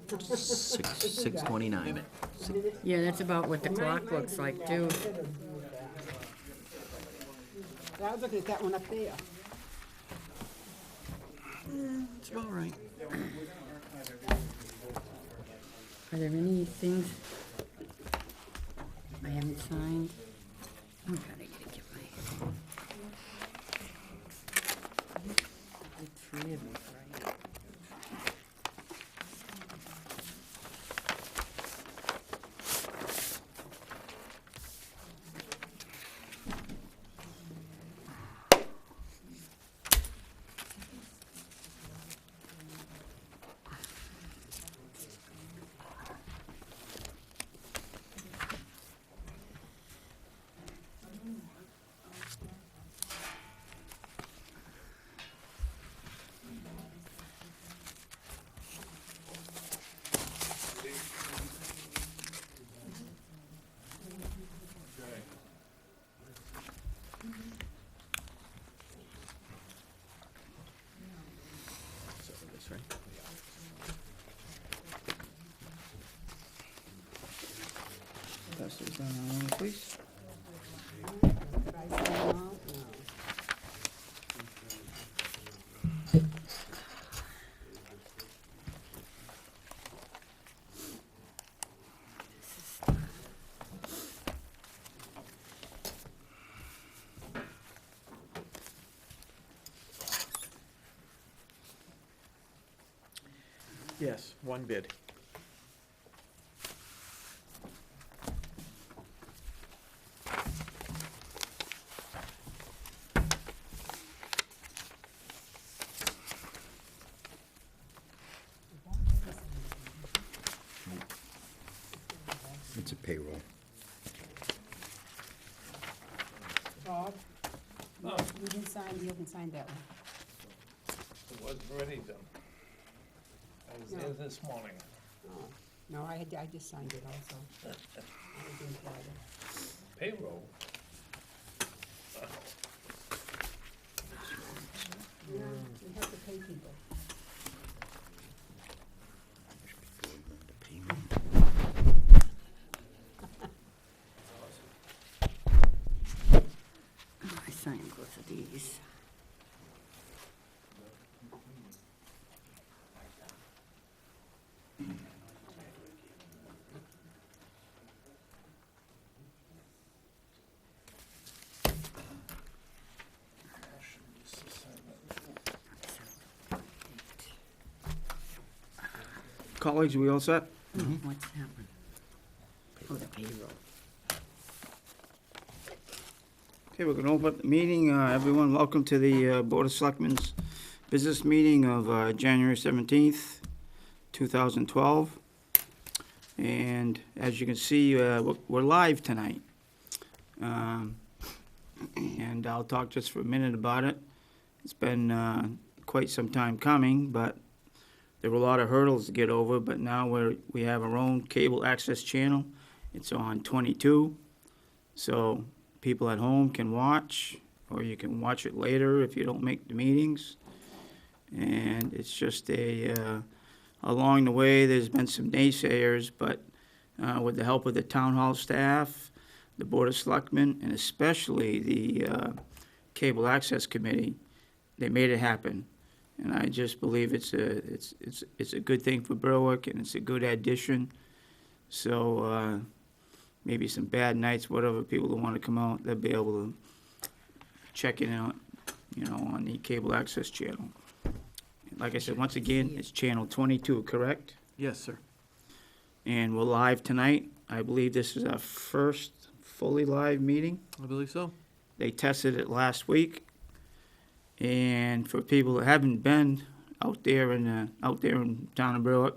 6:29. Yeah, that's about what the clock looks like, too. I was looking at that one up there. It's about right. Are there any things I haven't signed? Oh, God, I gotta get my... Three of them, right? That's right. Pass those down along, please. Did I sign them all? No. Yes, one bid. It's a payroll. Bob? You didn't sign, you haven't signed that one. It wasn't ready done. I was there this morning. Oh, no, I just signed it also. I didn't try that. Payroll? Yeah, you have to pay people. I signed both of these. Colleagues, we all set? What's that one? Oh, the payroll. Okay, we're gonna open up the meeting. Everyone, welcome to the Board of Selectmen's business meeting of January 17th, 2012. And as you can see, we're live tonight. And I'll talk just for a minute about it. It's been quite some time coming, but there were a lot of hurdles to get over, but now we have our own cable access channel. It's on 22, so people at home can watch, or you can watch it later if you don't make the meetings. And it's just along the way, there's been some naysayers, but with the help of the town hall staff, the Board of Selectmen, and especially the Cable Access Committee, they made it happen. And I just believe it's a good thing for Berwick, and it's a good addition. So maybe some bad nights, whatever, people that want to come out, they'll be able to check it out, on the cable access channel. Like I said, once again, it's channel 22, correct? Yes, sir. And we're live tonight. I believe this is our first fully live meeting. I believe so. They tested it last week. And for people that haven't been out there in town of Berwick,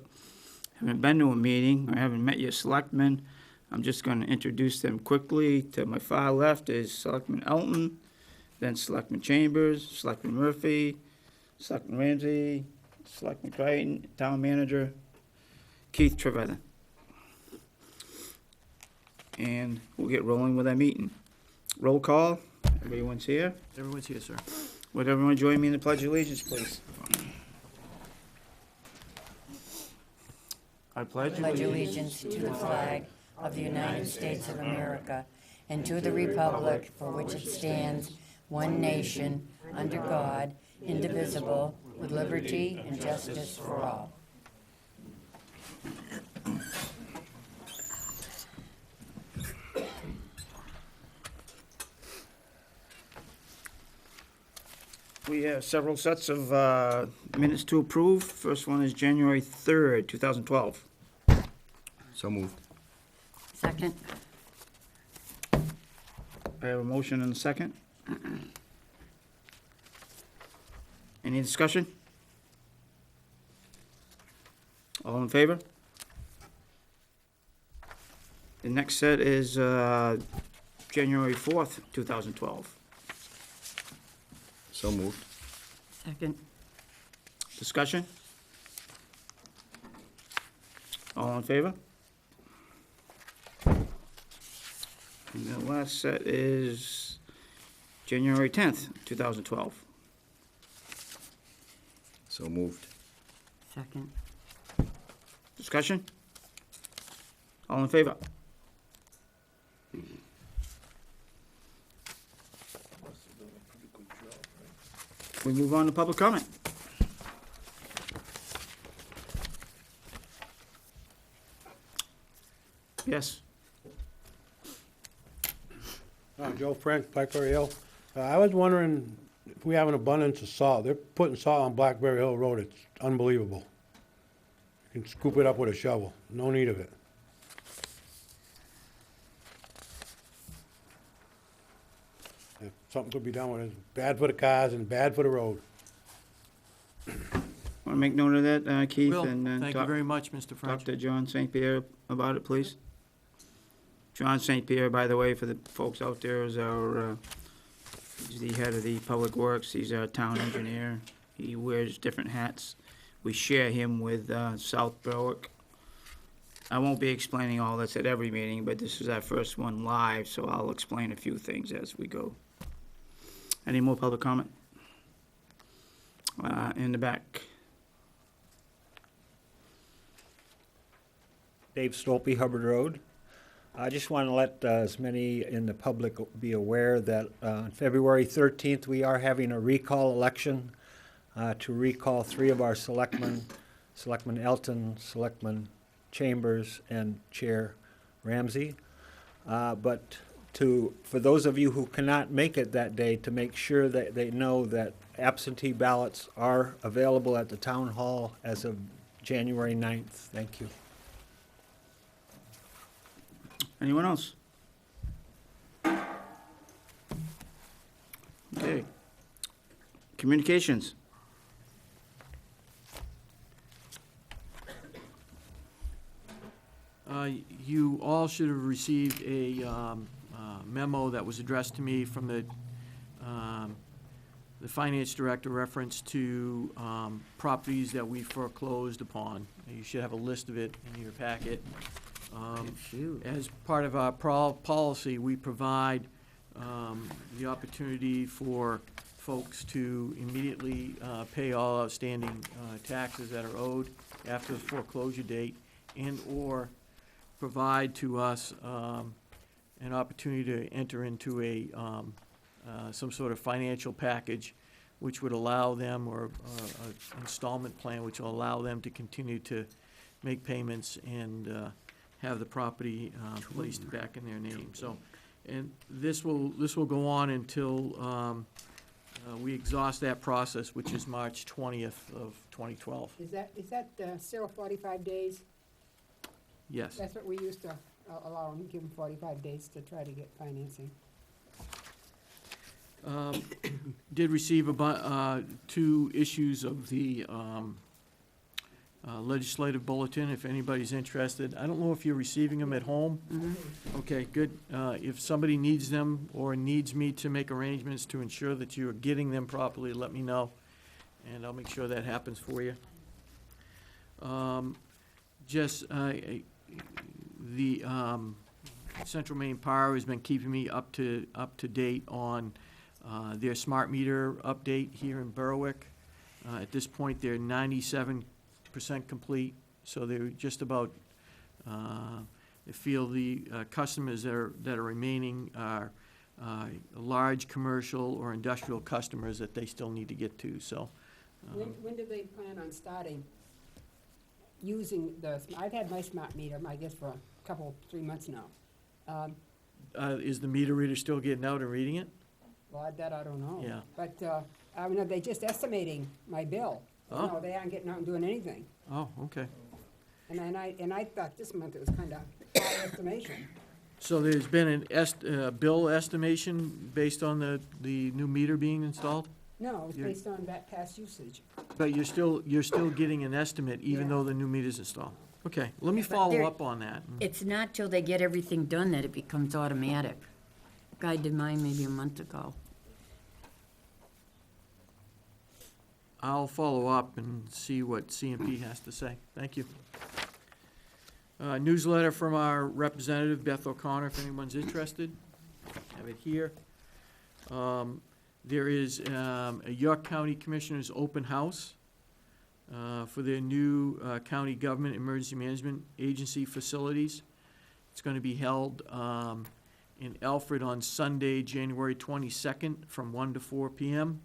haven't been to a meeting or haven't met your selectmen, I'm just going to introduce them quickly. To my far left is Selectman Elton, then Selectman Chambers, Selectman Murphy, Selectman Ramsey, Selectman Crichton, Town Manager Keith Trevethan. And we'll get rolling with our meeting. Roll call. Everyone's here. Everyone's here, sir. Would everyone join me in the Pledge of Allegiance, please? I pledge pledge allegiance to the flag of the United States of America and to the republic for which it stands, one nation, under God, indivisible, with liberty and justice for all. We have several sets of minutes to approve. First one is January 3rd, 2012. So moved. Second? I have a motion and a second. Any discussion? All in favor? The next set is January 4th, 2012. So moved. Second. Discussion? All in favor? And the last set is January 10th, 2012. So moved. Second. Discussion? All in favor? Must have done a pretty good job, right? We move on to public comment. Yes. Joe Frank, Blackberry Hill. I was wondering if we have an abundance of salt. They're putting salt on Blackberry Hill Road. It's unbelievable. You can scoop it up with a shovel. No need of it. If something could be done with it. It's bad for the cars and bad for the road. Want to make note of that, Keith? Will, and thank you very much, Mr. French. Talk to John St. Pierre about it, please. John St. Pierre, by the way, for the folks out there, is our, he's the head of the Public Works. He's our town engineer. He wears different hats. We share him with South Berwick. I won't be explaining all this at every meeting, but this is our first one live, so I'll explain a few things as we go. Any more public comment? In the back. Dave Stolpe, Hubbard Road. I just want to let as many in the public be aware that on February 13th, we are having a recall election to recall 3 of our selectmen, Selectman Elton, Selectman Chambers, and Chair Ramsey. But for those of you who cannot make it that day, to make sure that they know that absentee ballots are available at the town hall as of January 9th. Thank you. Anyone else? Okay. Communications. You all should have received a memo that was addressed to me from the finance director reference to properties that we foreclosed upon. You should have a list of it in your packet. Shoot. As part of our policy, we provide the opportunity for folks to immediately pay all outstanding taxes that are owed after the foreclosure date, and/or provide to us an opportunity to enter into a some sort of financial package which would allow them, or an installment plan which will allow them to continue to make payments and have the property placed back in their name. So, and this will go on until we exhaust that process, which is March 20th of 2012. Is that still 45 days? Yes. That's what we used to allow them, give them 45 days to try to get financing. Did receive about 2 issues of the legislative bulletin, if anybody's interested. I don't know if you're receiving them at home. Okay, good. If somebody needs them or needs me to make arrangements to ensure that you're getting them properly, let me know, and I'll make sure that happens for you. The Central Maine Power has been keeping me up to date on their smart meter update here in Berwick. At this point, they're 97% complete, So they're just about, they feel the customers that are remaining are large commercial or industrial customers that they still need to get to, so. When do they plan on starting using I've had my smart meter, I guess, for a couple, 3 months now. Is the meter reader still getting out and reading it? Well, that I don't know. Yeah. But, I mean, they're just estimating my bill. Oh. No, they aren't getting out and doing anything. Oh, okay. And I thought this month it was kind of high estimation. So there's been an bill estimation based on the new meter being installed? No, it was You're- based on that past usage. But you're still getting an estimate even Yeah. though the new meter's installed? Okay, let me But follow there- up on that. It's not till they get everything done that it becomes automatic. Guy did mine maybe a month ago. I'll follow up and see what CMP has to say. Thank you. Newsletter from our representative, Beth O'Connor, if anyone's interested. Have it here. There is a York County Commissioners Open House for their new county government emergency management agency facilities. It's going to be held in Alfred on Sunday, January 22nd, from 1 to 4 p.m.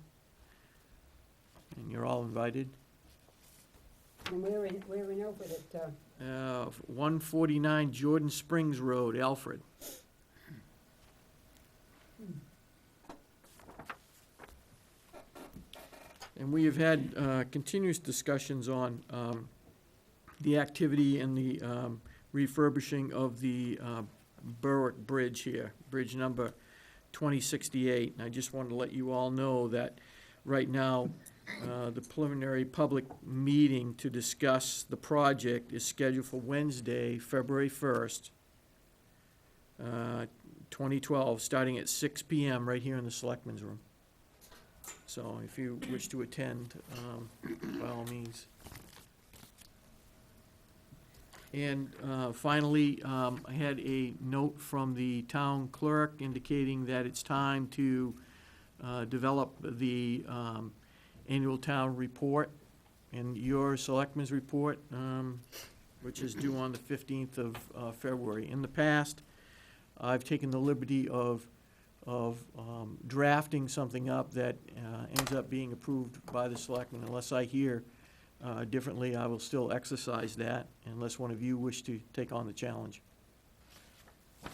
And you're all invited. And we're in Alfred at, 149 Jordan Springs Road, Alfred. And we have had continuous discussions on the activity and the refurbishing of the Berwick Bridge here, bridge number 2068. And I just wanted to let you all know that right now, the preliminary public meeting to discuss the project is scheduled for Wednesday, February 1st, 2012, starting at 6 p.m. right here in the Selectmen's room. So if you wish to attend, by all means. And finally, I had a note from the town clerk indicating that it's time to develop the annual town report and your selectmen's report, which is due on the 15th of February. In the past, I've taken the liberty of drafting something up that ends up being approved by the selectmen. Unless I hear differently, I will still exercise that, unless one of you wish to take on the challenge. And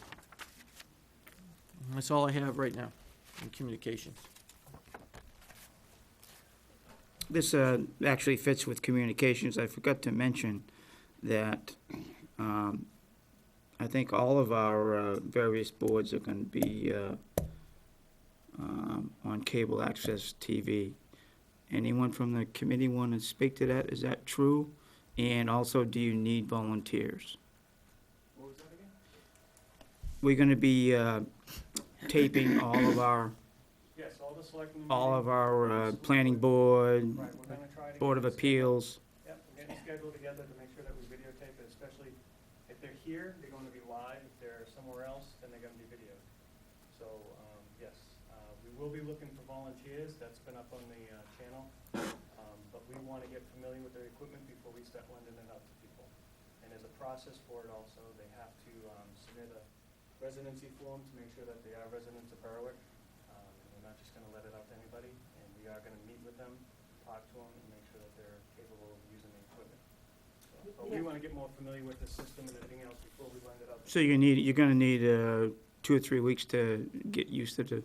that's all I have right now in communications. This actually fits with communications. I forgot to mention that I think all of our various boards are going to be on cable access TV. Anyone from the committee want to speak to that? Is that true? And also, do you need volunteers? What was that again? We're going to be taping all of our Yes, all the selectmen. planning board, Right, we're gonna try to. Board of get it Appeals. Yep, we're getting scheduled together to make sure that we videotape it, especially if they're here, they're gonna be live. If they're somewhere else, then they're gonna be videoed. So, yes, we will be looking for volunteers. That's been up on the channel. But we wanna get familiar with their equipment before we start lending it out to people. And there's a process for it also. They have to submit a residency form to make sure that they are residents of Berwick. We're not just gonna let it out to anybody, and we are gonna meet with them, talk to them, and make sure that they're capable of using the equipment. So, but we wanna get more familiar with the system and everything else before we lend it out. So you're going to need 2 or 3 weeks to get used to the,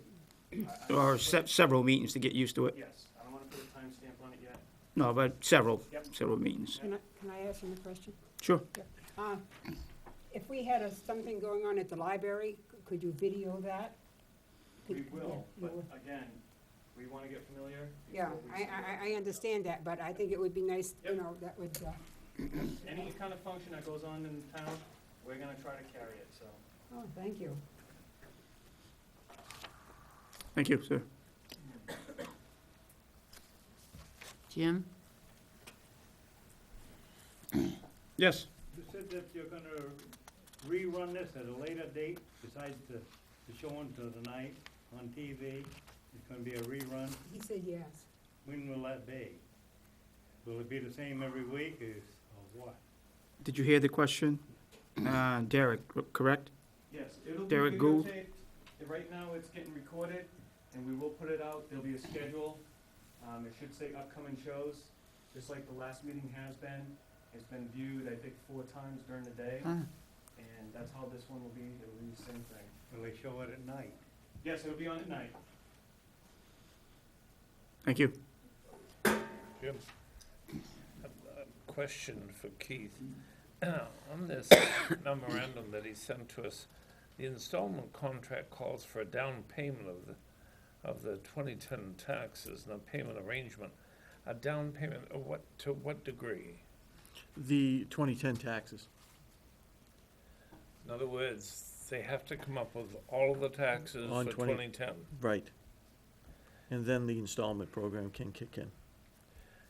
or several meetings to get used to it. Yes, I don't wanna put a timestamp on it yet. No, but several Yep. meetings. can I ask him a question? Sure. If we had something going on at the library, could you video that? We will, Yeah, but again, we wanna get familiar. Yeah, before we submit it. I understand that, but I think it would be nice, you Yep. know, that would, Any kind of function that goes on in town, we're gonna try to carry it, so. oh, thank you. Thank you, sir. Jim? Yes. You said that you're gonna rerun this at a later date besides the showing to tonight on TV? It's gonna be a rerun? He said yes. When will that be? Will it be the same every week or what? Did you hear the question? Derek, correct? Yes, it'll be Derek Gould? videotaped. Right now, it's getting recorded, and we will put it out. There'll be a schedule. It should say upcoming shows, just like the last meeting has been. It's been viewed, I think, 4 times during the day, and that's how this one will be. It'll be the same thing. Will they show it at night? Yes, it'll be on at night. Thank you. Jim, a question for Keith. On this memorandum that he sent to us, the installment contract calls for a down payment of the 2010 taxes and a payment arrangement. A down payment of what, to what degree? The 2010 taxes. In other words, they have to come up with all of the taxes On for 2010. Right. And then the installment program can kick in.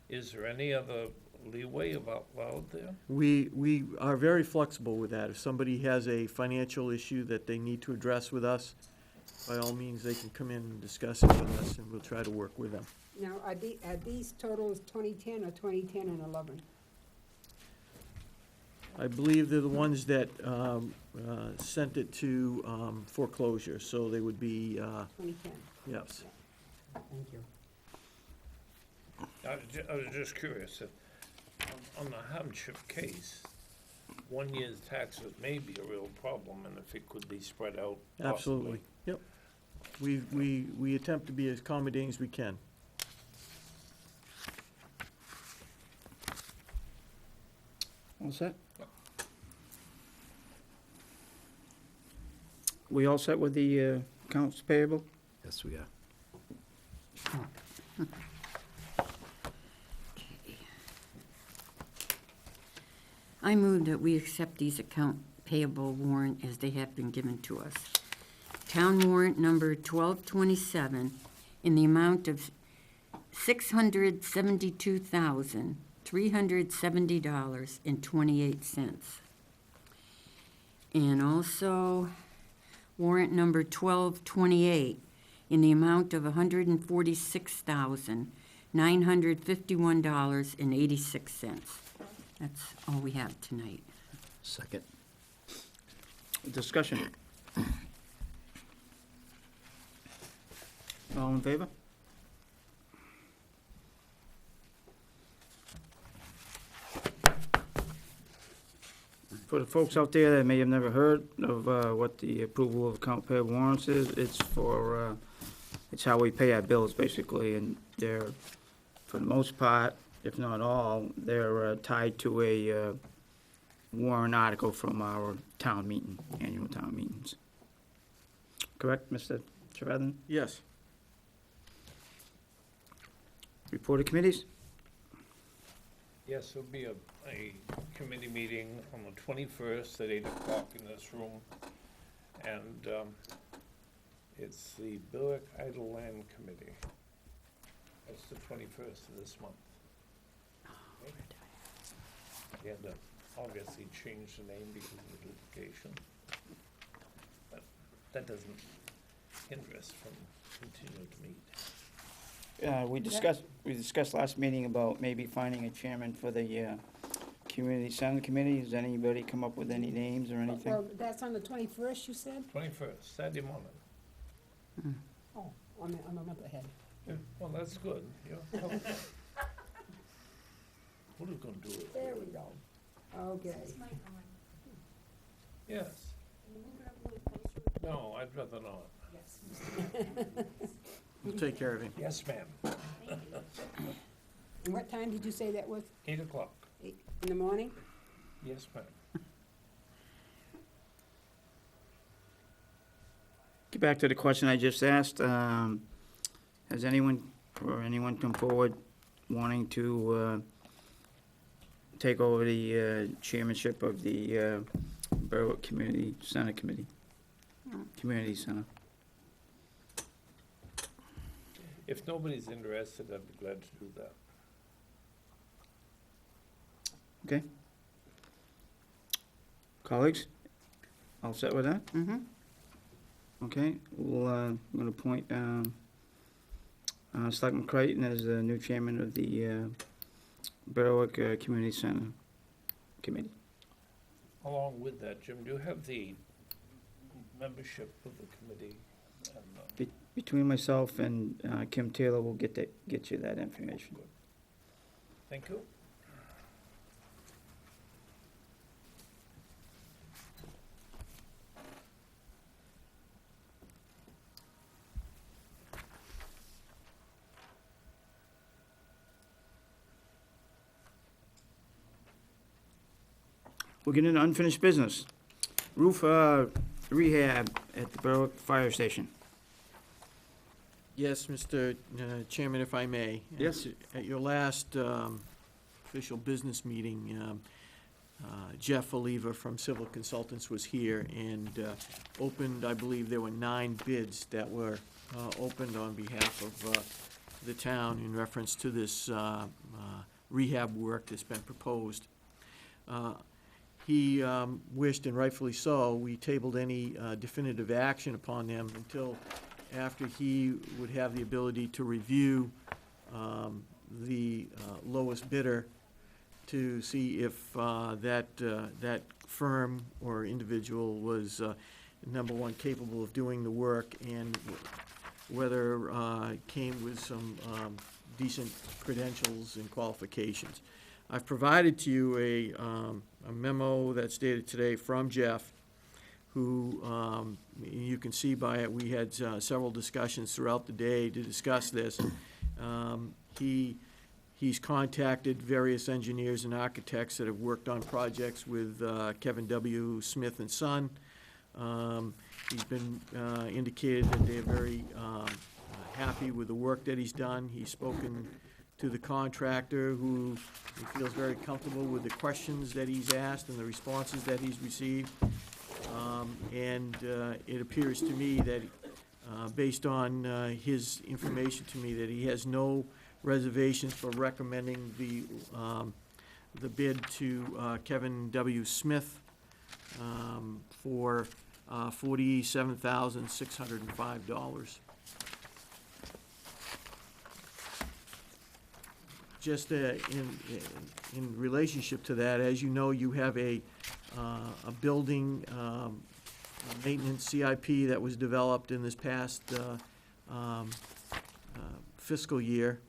Is there any other leeway allowed there? We are very flexible with that. If somebody has a financial issue that they need to address with us, by all means, they can come in and discuss it with us, and we'll try to work with them. Now, are these totals 2010 or 2010 and 11? I believe they're the ones that sent it to foreclosure, so they would be, 2010, yes. thank you. I was just curious, if, on the hardship case, 1 year's taxes may be a real problem, and if it could be spread out possibly. Absolutely, yep. We attempt to be as accommodating as we can. All set? We all set with the accounts payable? Yes, we are. I move that we accept these account payable warrant as they have been given to us. Town warrant number 1227 in the amount of $672,370.28. And also warrant number 1228 in the amount of $146,951.86. That's all we have tonight. Second. Discussion. All in favor? For the folks out there that may have never heard of what the approval of account payable warrants is, it's for, it's how we pay our bills, basically, and they're, for the most part, if not all, they're tied to a warrant article from our town meeting, annual town meetings. Correct, Mr. Trevethan? Yes. Report of committees? Yes, there'll be a committee meeting on the 21st at 8 o'clock in this room. And it's the Berwick Idle Land Committee. That's the 21st of this month. We had to obviously change the name because of the duplication. But that doesn't hinder us from continuing to meet. We discussed last meeting about maybe finding a chairman for the community center committee. Has anybody come up with any names or anything? Well, that's on the 21st, you said? 21st, Saturday morning. Oh, I'm a month ahead. Yeah, well, that's good, yeah. What are we gonna do with it? There we go. Okay. Yes. No, I'd rather not. We'll take care of him. Yes, ma'am. And what time did you say that was? 8 o'clock. In the morning? Yes, ma'am. Get back to the question I just asked. Has anyone come forward wanting to take over the chairmanship of the Berwick Community Center Committee? Community Center. If nobody's interested, I'd be glad to do that. Okay. Colleagues, all set with that? Mm-hmm. Okay, I'm gonna appoint Selectman Creighton as the new chairman of the Berwick Community Center Committee. Along with that, Jim, do you have the membership of the committee? And, Between myself and Kim Taylor, we'll get you that information. thank you. We're getting into unfinished business. Roof rehab at the Berwick Fire Station. Yes, Mr. Chairman, if I may. Yes. At your last official business meeting, Jeff Oliva from Civil Consultants was here and opened, I believe there were 9 bids that were opened on behalf of the town in reference to this rehab work that's been proposed. He wished, and rightfully so, we tabled any definitive action upon them until after he would have the ability to review the lowest bidder to see if that firm or individual was, number one, capable of doing the work, and whether came with some decent credentials and qualifications. I've provided to you a memo that's dated today from Jeff, who, you can see by it, we had several discussions throughout the day to discuss this. He's contacted various engineers and architects that have worked on projects with Kevin W. Smith and Son. He's been indicated that they're very happy with the work that he's done. He's spoken to the contractor, who he feels very comfortable with the questions that he's asked and the responses that he's received. And it appears to me that, based on his information to me, that he has no reservations for recommending the bid to Kevin W. Smith for $47,605. Just in relationship to that, as you know, you have a building maintenance CIP that was developed in this past fiscal year,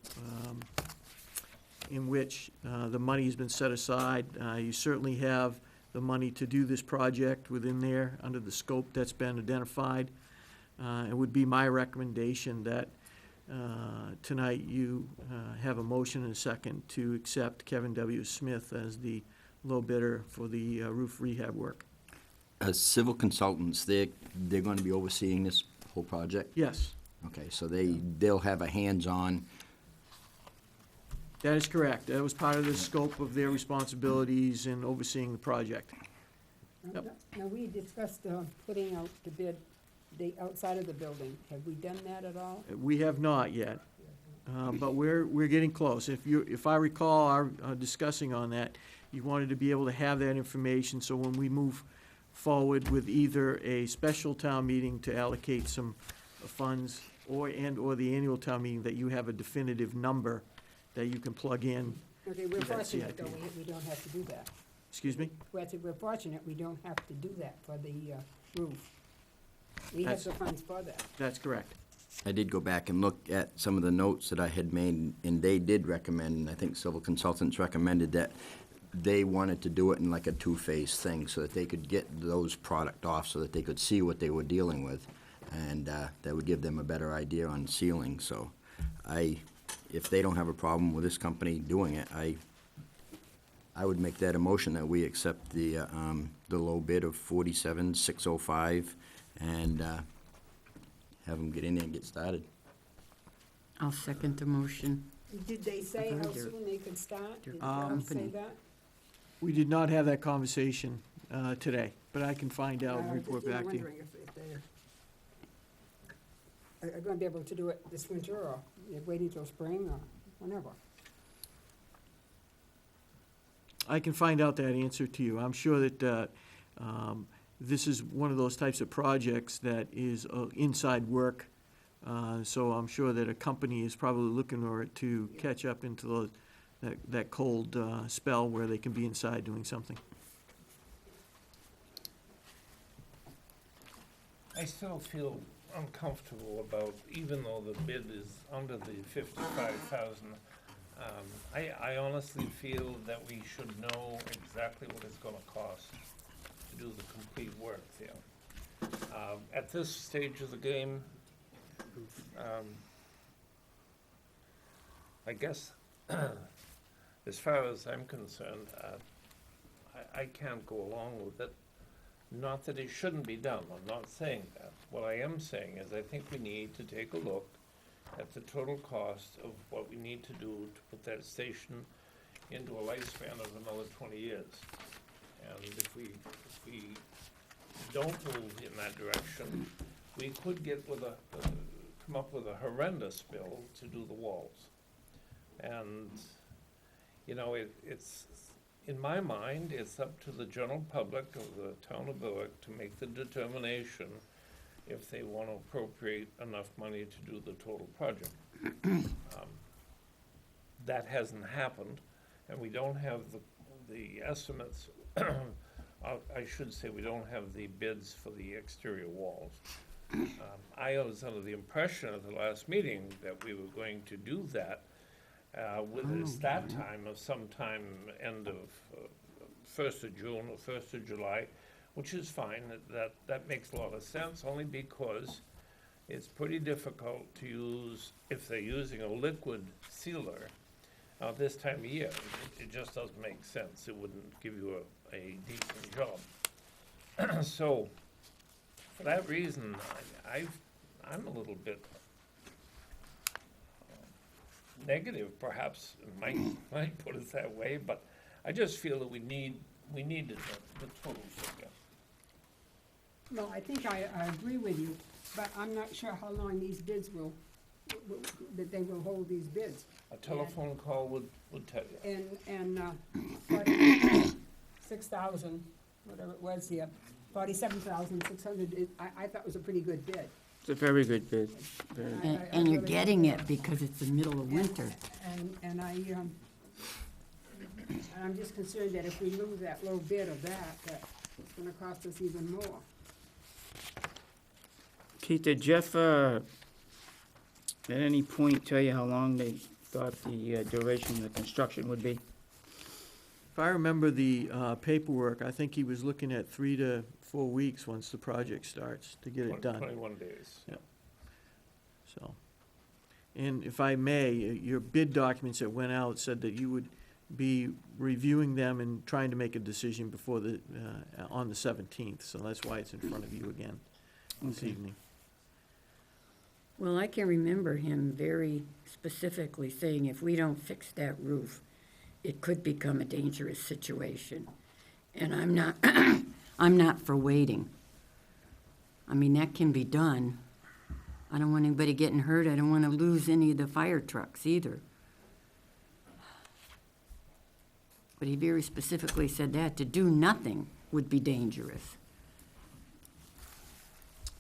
in which the money has been set aside. You certainly have the money to do this project within there under the scope that's been identified. It would be my recommendation that tonight you have a motion and a second to accept Kevin W. Smith as the low bidder for the roof rehab work. As civil consultants, they're going to be overseeing this whole project? Yes, Okay, so they'll have a hands-on, that is correct. That was part of the scope of their responsibilities in overseeing the project. Yep. Now, we discussed putting out the bid, the outside of the building. Have we done that at all? We have not yet, but we're getting close. If I recall our discussing on that, you wanted to be able to have that information, so when we move forward with either a special town meeting to allocate some funds, or the annual town meeting, that you have a definitive number that you can plug in. Okay, we're to that fortunate, CIP. though, we don't have to do that. Excuse me? We're fortunate, we don't have to do that for the roof. We have That's- the funds for that. That's correct. I did go back and look at some of the notes that I had made, and they did recommend, and I think civil consultants recommended that they wanted to do it in like a two-phase thing, so that they could get those product off, so that they could see what they were dealing with, and that would give them a better idea on sealing. So if they don't have a problem with this company doing it, I would make that a motion that we accept the low bid of $47,605 and have them get in there and get started. I'll second the motion. Did they say I've how heard soon they could start? Did Um, they say that? We did not have that conversation today, but I can find out and I'm report just back to you. wondering if they're going to be able to do it this winter, or they're waiting till spring, or whenever. I can find out that answer to you. I'm sure that this is one of those types of projects that is inside work, so I'm sure that a company is probably looking for it to catch up into that cold spell where they can be inside doing something. I still feel uncomfortable about, even though the bid is under the 55,000, I honestly feel that we should know exactly what it's gonna cost to do the complete work there. At this stage of the game, I guess, as far as I'm concerned, I can't go along with it. Not that it shouldn't be done, I'm not saying that. What I am saying is I think we need to take a look at the total cost of what we need to do to put that station into a lifespan of another 20 years. And if we don't move in that direction, we could get with come up with a horrendous bill to do the walls. And, you know, it's, in my mind, it's up to the general public of the town of Berwick to make the determination if they want to appropriate enough money to do the total project. That hasn't happened, and we don't have the estimates, I should say we don't have the bids for the exterior walls. I was under the impression at the last meeting that we were going to do that with a start time of sometime end of 1st of June or 1st of July, which is fine. That makes a lot of sense, only because it's pretty difficult to use, if they're using a liquid sealer this time of year. It just doesn't make sense. It wouldn't give you a decent job. So, for that reason, I'm a little bit negative, perhaps, might put it that way, but I just feel that we needed the total figure. No, I think I agree with you, but I'm not sure how long these bids will, that they will hold these bids. A telephone call would tell you. And 6,000, whatever it was here, 47,600, I thought was a pretty good bid. It's a very good bid. Very. And you're getting it because it's the middle of winter. And I'm just concerned that if we lose that low bid of that it's gonna cost us even more. Keith, did Jeff, at any point tell you how long they thought the duration of the construction would be? If I remember the paperwork, I think he was looking at 3 to 4 weeks once the project starts to get it done. 21 days. So, and if I may, your bid documents that went out said that you would be reviewing them and trying to make a decision before on the 17th, so that's why it's in front of you again this evening. Well, I can remember him very specifically saying if we don't fix that roof, it could become a dangerous situation. And I'm not, I'm not for waiting. I mean, that can be done. I don't want anybody getting hurt. I don't want to lose any of the fire trucks either. But he very specifically said that to do nothing would be dangerous.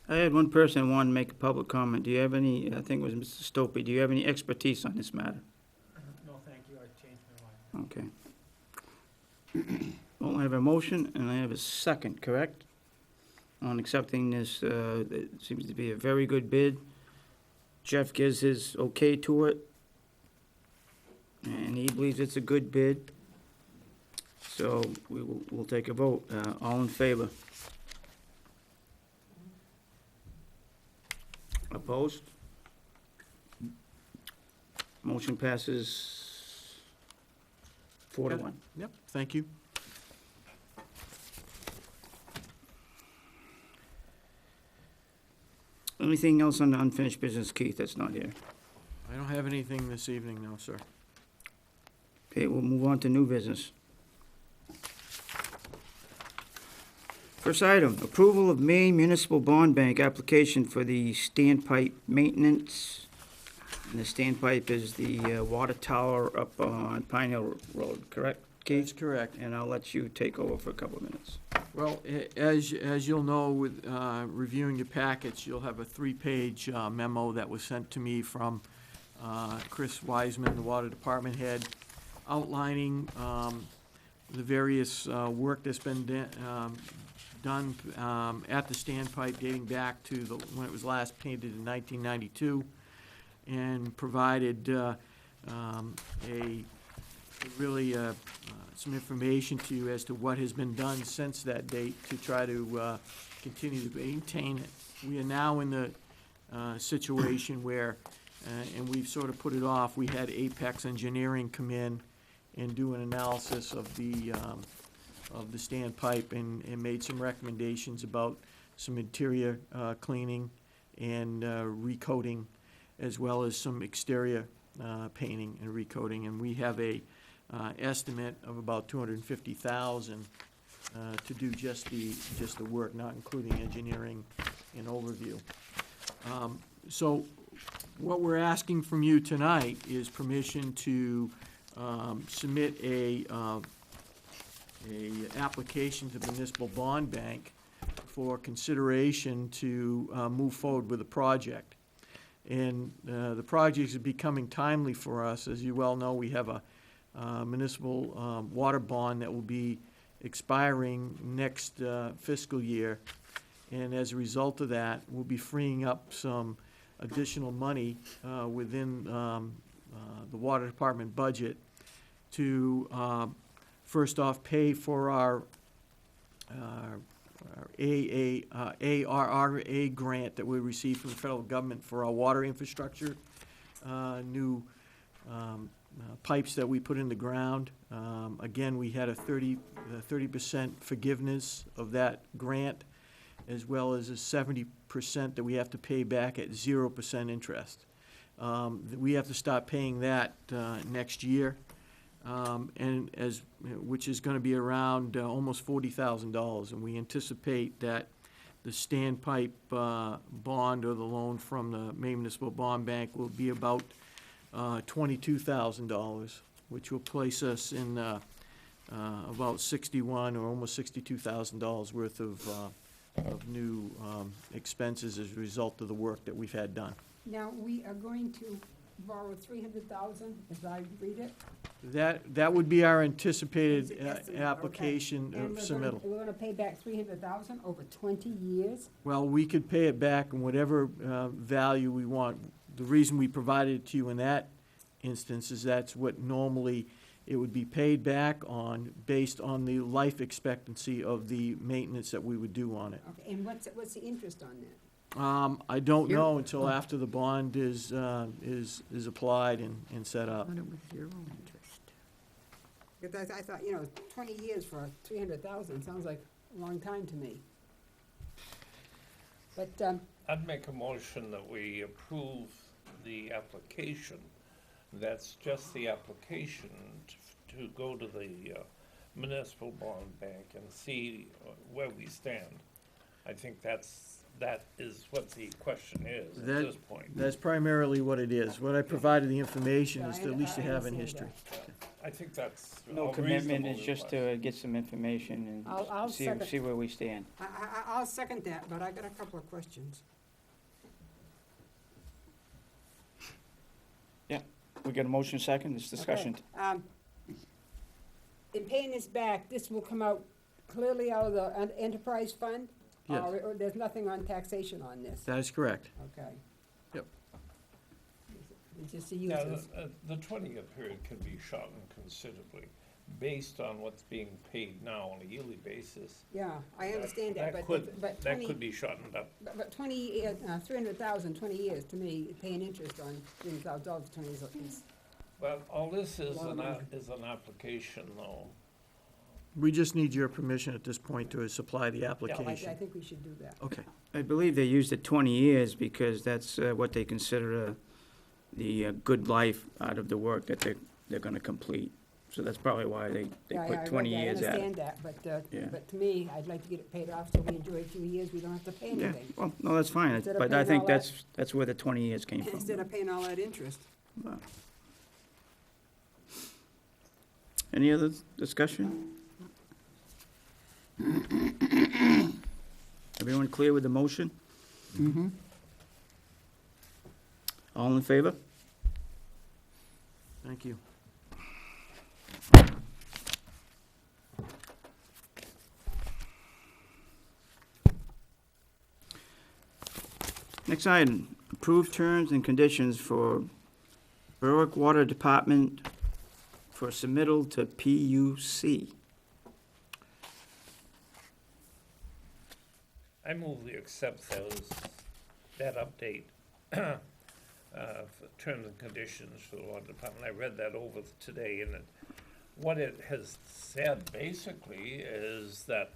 I had one person who wanted to make a public comment. Do you have any, I think it was Mr. Stopey, do you have any expertise on this matter? No, thank you, I changed my mind. Okay. Well, I have a motion and I have a second, correct? On accepting this, it seems to be a very good bid. Jeff gives his okay to it. And he believes it's a good bid. So we'll take a vote. All in favor? Opposed? Motion passes 4-1. Yep, thank you. Anything else on the unfinished business, Keith, that's not here? I don't have anything this evening, no, sir. Okay, we'll move on to new business. First item, approval of Maine Municipal Bond Bank application for the standpipe maintenance. And the standpipe is the water tower up on Pine Hill Road, correct, That's Keith? correct. And I'll let you take over for a couple of minutes. Well, as you'll know, with reviewing your packets, you'll have a 3-page memo that was sent to me from Chris Wiseman, the Water Department head, outlining the various work that's been done at the standpipe dating back to when it was last painted in 1992, and provided some information to you as to what has been done since that date to try to continue to maintain it. We are now in the situation where, and we've sort of put it off, we had Apex Engineering come in and do an analysis of the standpipe and made some recommendations about some interior cleaning and recoating, as well as some exterior painting and recoating. And we have a estimate of about $250,000 to do just the work, not including engineering and overview. So what we're asking from you tonight is permission to submit a application to the Municipal Bond Bank for consideration to move forward with the project. And the project is becoming timely for us. As you well know, we have a municipal water bond that will be expiring next fiscal year. And as a result of that, we'll be freeing up some additional money within the Water Department budget to first off pay for our ARRA grant that we received from the federal government for our water infrastructure, new pipes that we put in the ground. Again, we had a 30% forgiveness of that grant, as well as a 70% that we have to pay back at 0% interest. We have to start paying that next year, which is going to be around almost $40,000. And we anticipate that the standpipe bond or the loan from the Maine Municipal Bond Bank will be about $22,000, which will place us in about $61,000 or almost $62,000 worth of new expenses as a result of the work that we've had done. Now, we are going to borrow $300,000, as I read it. That would be our anticipated It's an estimate, application okay. And submittal. we're gonna pay back $300,000 over 20 years? Well, we could pay it back in whatever value we want. The reason we provided it to you in that instance is that's what normally it would be paid back on, based on the life expectancy of the maintenance that we would do on it. Okay, and what's the interest on that? I don't know until after the bond is applied and set up. Because I thought, 20 years for $300,000 sounds like a long time to me. But, I'd make a motion that we approve the application. That's just the application to go to the municipal bond bank and see where we stand. I think that is what the question is at this point. That's primarily what it is. What I provided the information Yeah, is to at least to I have in understand history. I think that's No a commitment, reasonable it's just request. to get some information I'll and second. see where we stand. I'll second that, but I got a couple of questions. We got a motion second, it's discussion. Okay, in paying this back, this will come out clearly out of the enterprise fund? Yes. Or there's nothing on taxation on this? That is correct. Okay. Yep. It's just the Now, uses. the 20-year period can be shortened considerably based on what's being paid now on a yearly basis. Yeah, I understand that, but That 20, could be shortened up. but 20 years, 300,000, 20 years, to me, paying interest on $300,000 for 20 years is, Well, all this is Long money. is an application, though. We just need your permission at this point to supply the yeah, I application. think we should do that. Okay. I believe they used it 20 years because that's what they consider the good life out of the work that they're gonna complete. So that's probably why they Yeah, put 20 I years at it. understand that, Yeah. but to me, I'd like to get it paid off so we enjoy a few years, we don't have to pay Yeah, anything. well, no, that's fine, Instead of but I paying think all that- that's where the 20 years came from. Instead of paying all that interest. Wow. Any other discussion? Everyone clear with the motion? Mm-hmm. All in favor? Thank you. Next item, approved terms and conditions for Berwick Water Department for submittal to PUC. I move we accept that update for terms and conditions for the water department. I read that over today, and what it has said basically is that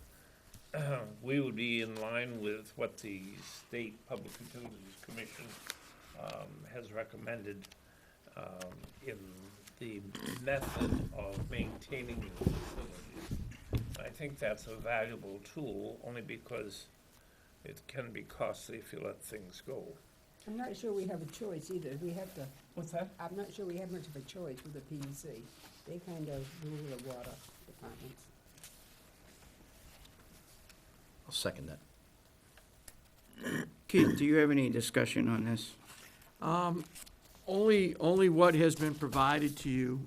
we would be in line with what the State Public Utilities Commission has recommended in the method of maintaining the facilities. I think that's a valuable tool, only because it can be costly if you let things go. I'm not sure we have a choice either. We have to, What's that? I'm not sure we have much of a choice with the PUC. They kind of rule the water departments. I'll second that. Keith, do you have any discussion on this? Only what has been provided to you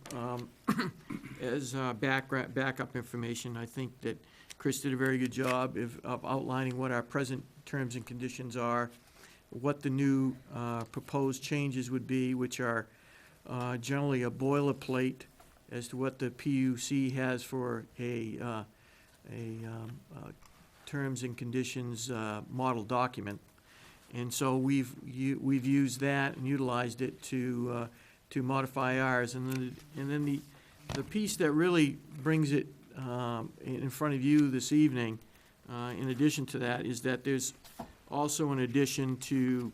as backup information. I think that Chris did a very good job of outlining what our present terms and conditions are, what the new proposed changes would be, which are generally a boilerplate as to what the PUC has for a terms and conditions model document. And so we've used that and utilized it to modify ours. And then the piece that really brings it in front of you this evening, in addition to that, is that there's also an addition to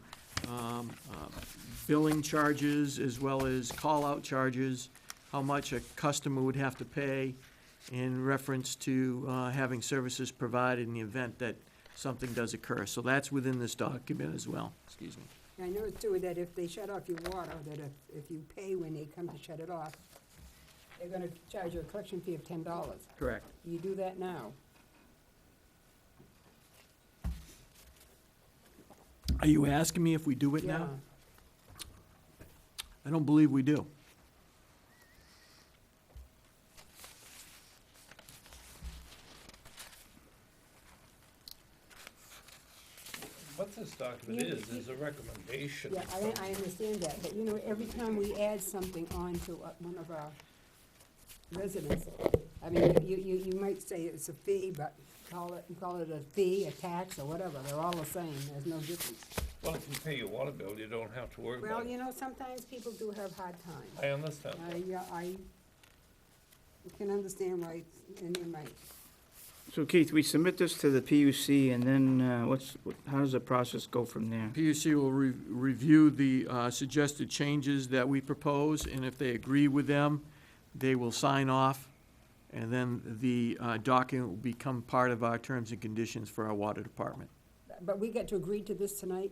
billing charges as well as call-out charges, how much a customer would have to pay in reference to having services provided in the event that something does occur. So that's within this document as well. Excuse me. I know too that if they shut off your water, that if you pay when they come to shut it off, they're gonna charge you a collection fee of $10. Correct. You do that now. Are you asking me if we do it Yeah. now? I don't believe we do. What this document is a recommendation. Yeah, I understand that, but you know, every time we add something on to one of our residents, I mean, you might say it's a fee, but call it a fee, a tax, or whatever, they're all the same, there's no difference. Well, if you pay your water bill, you don't have to worry Well, about you it. know, sometimes people do have hard times. I understand. Yeah, I can understand why, and they might. So Keith, we submit this to the PUC, and then how does the process go from there? PUC will review the suggested changes that we propose, and if they agree with them, they will sign off, and then the document will become part of our terms and conditions for our water department. But we get to agree to this tonight?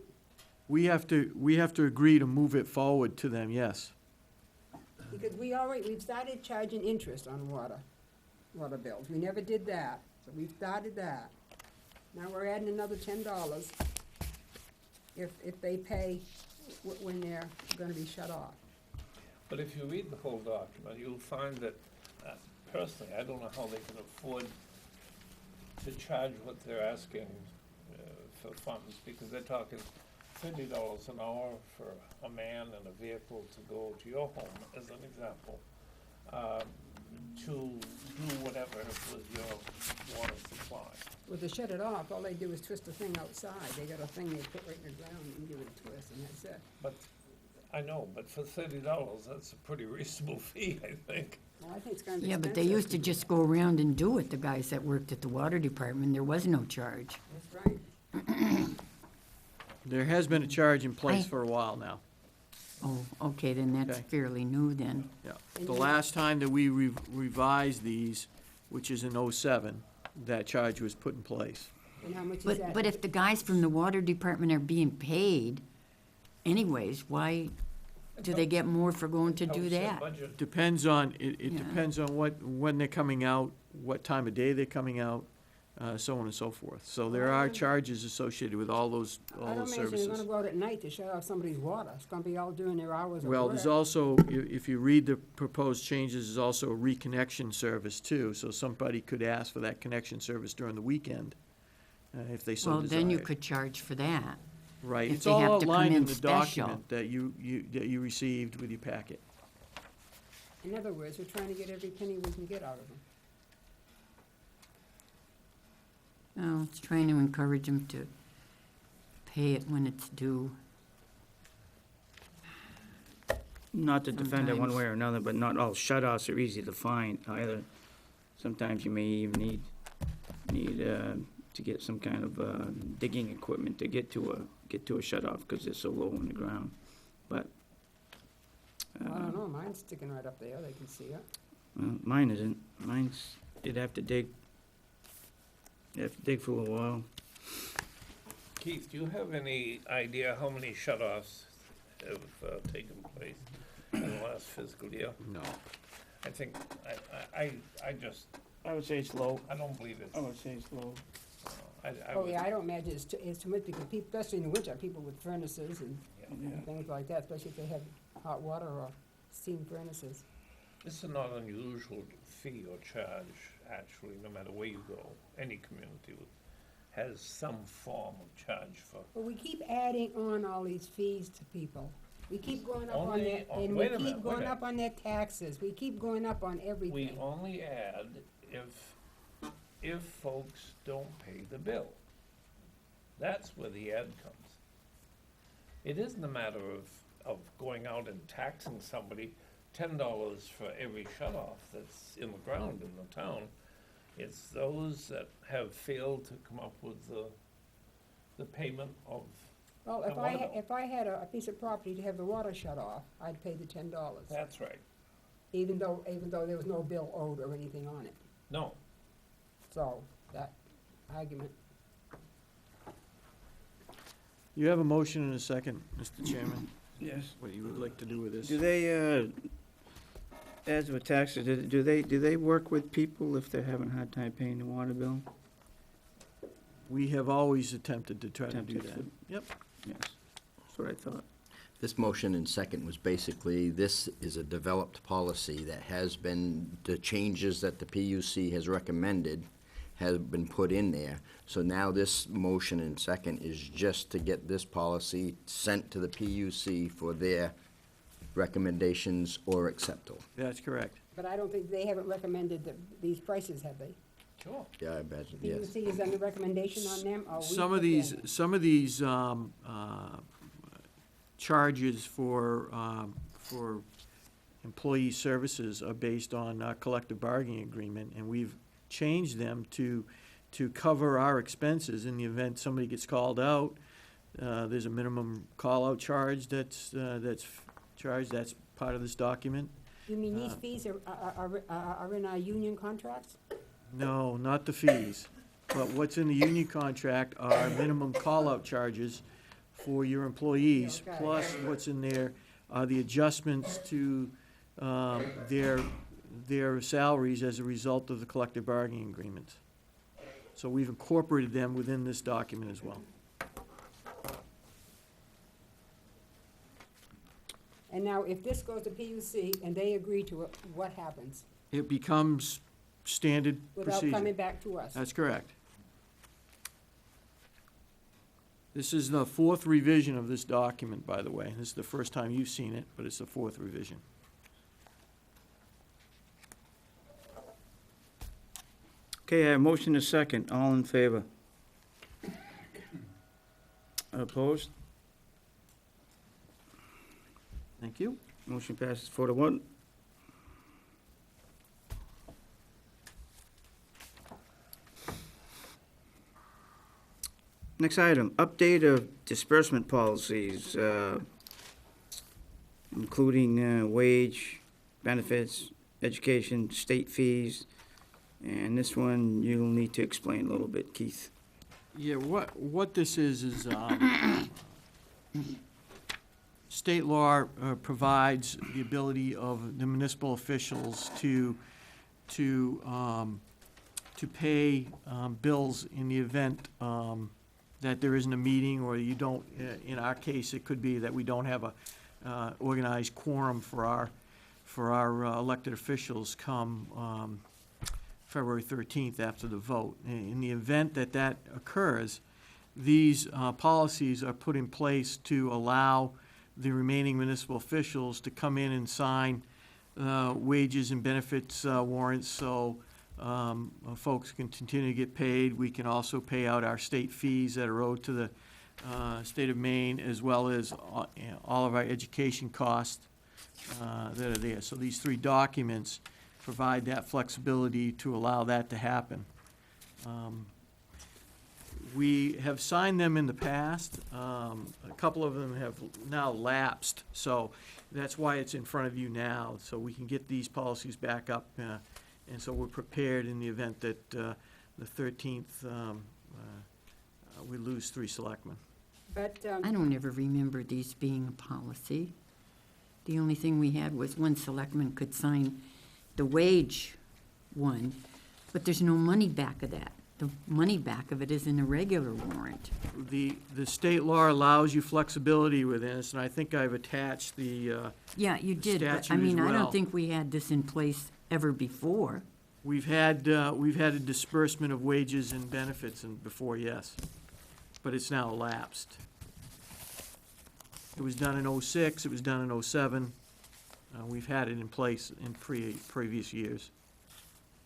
We have to agree to move it forward to them, yes. Because we've started charging interest on water bills. We never did that, so we've started that. Now we're adding another $10 if they pay when they're gonna be shut off. But if you read the whole document, you'll find that, personally, I don't know how they can afford to charge what they're asking for funds, because they're talking $30 an hour for a man and a vehicle to go to your home, as an example, to do whatever with your water supply. Well, to shut it off, all they do is twist the thing outside. They got a thing they put right in the ground and give it a twist, and that's it. But, I know, but for $30, that's a pretty reasonable fee, I think. Well, I think it's kind of Yeah, expensive. but they used to just go around and do it, the guys that worked at the water department. There was no charge. That's right. There has been a charge in place Aye. for a while now. Oh, okay, then that's Okay. fairly new then. Yeah. And The you- last time that we revised these, which is in '07, that charge was put in place. And how much is that? But if the guys from the water department are being paid anyways, why do they get more for going to do Helps their that? budget. Depends on, it Yeah. depends on when they're coming out, what time of day they're coming out, so on and so forth. So there are charges associated with all those I don't imagine they're services. gonna go out at night to shut off somebody's water. It's gonna be all during their hours of work. Well, there's also, if you read the proposed changes, there's also a reconnection service too. So somebody could ask for that connection service during the weekend, if they so Well, desire. then you could charge for that. Right, if it's they all have to come outlined in in the special. document that you received with your packet. In other words, we're trying to get every penny we can get out of them. Well, it's trying to encourage them to pay it when it's due. Not to defend it one Sometimes. way or another, but not all shut-offs are easy to find either. Sometimes you may even need to get some kind of digging equipment to get to a shut-off, because they're so low on the ground. But, Well, I don't know, mine's sticking right up there, they can see it. well, mine isn't. Mine's, you'd have to dig for a little while. Keith, do you have any idea how many shut-offs have taken place in the last fiscal year? No. I think, I just, I would say it's low. I don't believe it's, I would say it's low. I Oh, would, yeah, I don't imagine it's too much, because people, especially in the winter, people with furnaces and yeah. things like that, especially if they have hot water or steam furnaces. This is not an unusual fee or charge, actually, no matter where you go. Any community has some form of charge for. But we keep adding on all these fees to people. We keep going up on Only- their, oh, and we wait a keep minute, wait a going minute. up on their taxes. We keep going up on We everything. only add if folks don't pay the bill. That's where the ad comes. It isn't a matter of going out and taxing somebody $10 for every shut-off that's in the ground in the town. It's those that have failed to come up with the payment of, Well, the water bill. if I had a piece of property to have the water shut off, I'd pay the $10, That's right. even though there was no bill owed or anything on it. No, So, that argument, You have a motion and a second, Mr. Chairman, Yes. what you would like to do with this. Do they, as with taxes, do they work with people if they're having a hard time paying the water bill? We have always attempted to try to do Attempted that. to. Yep. Yes, that's what I thought. This motion in second was basically, this is a developed policy that has been, the changes that the PUC has recommended have been put in there. So now this motion in second is just to get this policy sent to the PUC for their recommendations or acceptable. That's correct. but I don't think they haven't recommended these prices, have they? sure. Yeah, I imagine, yes. PUC has done the recommendation on them, or we Some put of these, them? charges for employee services are based on our collective bargaining agreement, and we've changed them to cover our expenses in the event somebody gets called out. There's a minimum call-out charge that's charged, that's part of this document. You mean these fees are in our union contracts? No, not the fees, but what's in the union contract are minimum call-out charges for your employees, Okay. plus what's in there are the adjustments to their salaries as a result of the collective bargaining agreement. So we've incorporated them within this document as well. And now, if this goes to PUC and they agree to it, what happens? It becomes standard Without procedure. coming back to us? That's correct. This is the fourth revision of this document, by the way. This is the first time you've seen it, but it's the fourth revision. Okay, I have motion is second, all in favor? Opposed? Thank you. Motion passes 4-1. Next item, update of disbursement policies, including wage, benefits, education, state fees. And this one, you'll need to explain a little bit, Keith. Yeah, what this is state law provides the ability of the municipal officials to pay bills in the event that there isn't a meeting, or you don't, in our case, it could be that we don't have a organized quorum for our elected officials come February 13th after the vote. In the event that that occurs, these policies are put in place to allow the remaining municipal officials to come in and sign wages and benefits warrants, so folks can continue to get paid. We can also pay out our state fees that are owed to the state of Maine, as well as all of our education costs that are there. So these three documents provide that flexibility to allow that to happen. We have signed them in the past. A couple of them have now lapsed, so that's why it's in front of you now, so we can get these policies back up, and so we're prepared in the event that the 13th, we lose 3 selectmen. But, I don't ever remember these being a policy. The only thing we had was one selectman could sign the wage one, but there's no money back of that. The money back of it is in a regular warrant. The state law allows you flexibility with this, and I think I've attached the, Yeah, you did, but I statute as mean, I well. don't think we had this in place ever before. we've had a disbursement of wages and benefits before, yes, but it's now elapsed. It was done in '06, it was done in '07. We've had it in place in previous years.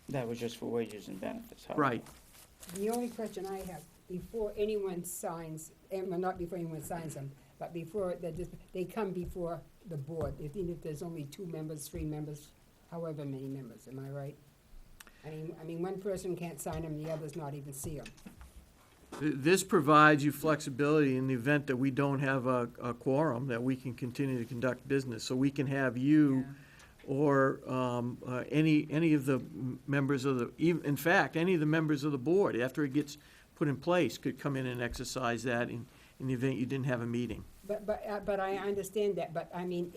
That was just for wages and benefits, huh? Right. the only question I have, before anyone signs, well, not before anyone signs them, but before, they come before the board, even if there's only 2 members, 3 members, however many members, am I right? I mean, one person can't sign them, the others not even see them. This provides you flexibility in the event that we don't have a quorum, that we can continue to conduct business. So we can have you or any of the members of the, in fact, any of the members of the board, after it gets put in place, could come in and exercise that in the event you didn't have a meeting. But I understand that, but I mean,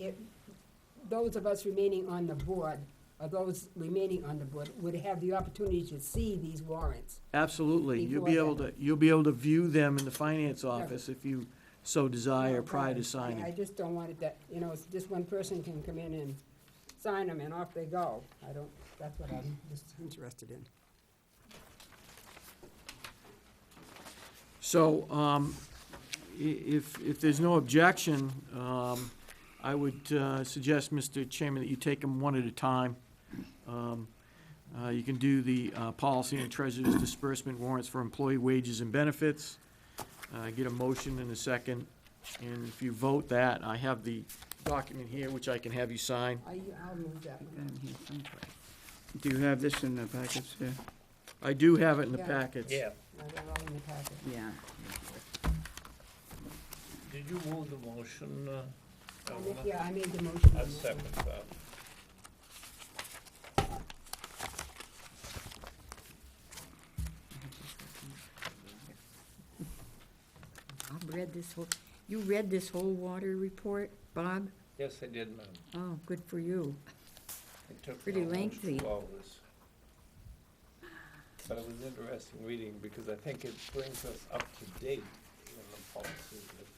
those of us remaining on the board, or those remaining on the board, would have the opportunity to see these warrants. Absolutely. You'll Before be able to view them in the finance office if you so desire prior to I signing. just don't want it that, just one person can come in and sign them and off they go. That's what I'm just interested in. So, if there's no objection, I would suggest, Mr. Chairman, that you take them one at a time. You can do the policy and treasurer's disbursement warrants for employee wages and benefits. Get a motion in a second, and if you vote that, I have the document here, which I can have you sign. I'll move that one. Do you have this in the packets here? I do have it in the Yeah. packets. Yeah. They're all in the packet. Yeah. Did you move the motion, Evelyn? Yeah, I made the motion. I second that. You read this whole water report, Bob? Yes, I did, ma'am. Oh, good for you. It took me Pretty almost lengthy. 2 hours. But it was interesting reading because I think it brings us up to date in the policies that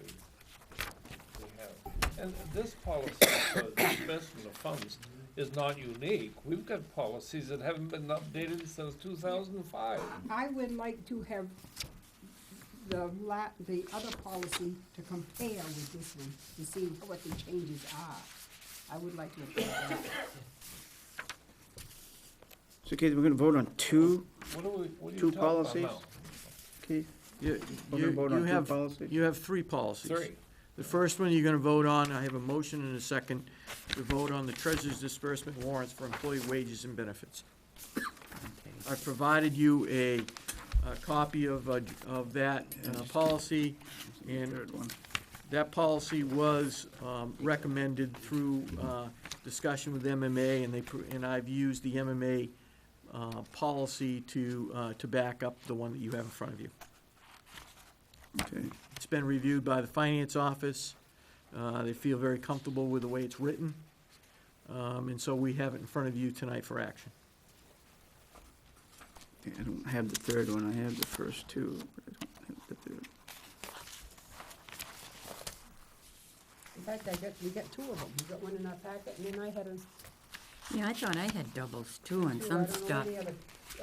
we have. And this policy for disbursement of funds is not unique. We've got policies that haven't been updated since 2005. I would like to have the other policy to compare with this one, to see what the changes are. I would like to have that. So, Keith, we're gonna vote on two, What are you Two talking about policies? now? Keith? You, We're gonna vote on two have, policies? you have 3 policies. 3. The first one you're gonna vote on, I have a motion and a second to vote on the treasurer's disbursement warrants for employee wages and benefits. I've provided you a copy of that policy, and Third one. that policy was recommended through discussion with MMA, and I've used the MMA policy to back up the one that you have in front of you. Okay. It's been reviewed by the finance office. They feel very comfortable with the way it's written. And so we have it in front of you tonight for action. Okay, I don't have the third one, I have the first 2, but I don't have the third. In fact, we got 2 of them. We got one in our packet, and then I had a. Yeah, I thought I had doubles too on I some don't know stuff. where the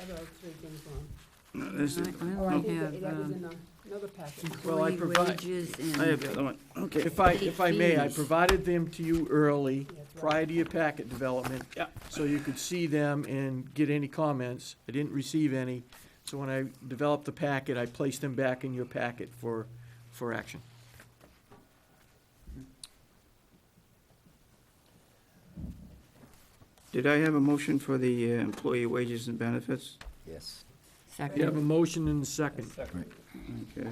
other 3 things were. No, this is, I Oh, I only think have, that was in the, Another packet. Well, I Employee provide- wages and. I have the other one, okay. If I may, I Fees. provided them to you early, That's right. prior to your packet development. Yeah. So you could see them and get any comments. I didn't receive any, so when I developed the packet, I placed them back in your packet for action. Did I have a motion for the employee wages and benefits? Yes. You have a Second. motion and a second. Okay.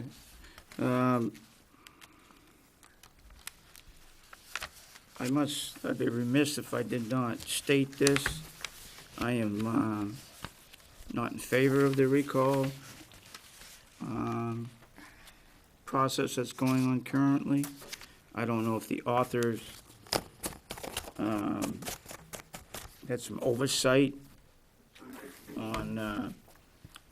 I'd be remiss if I did not state this. I am not in favor of the recall process that's going on currently. I don't know if the authors had some oversight on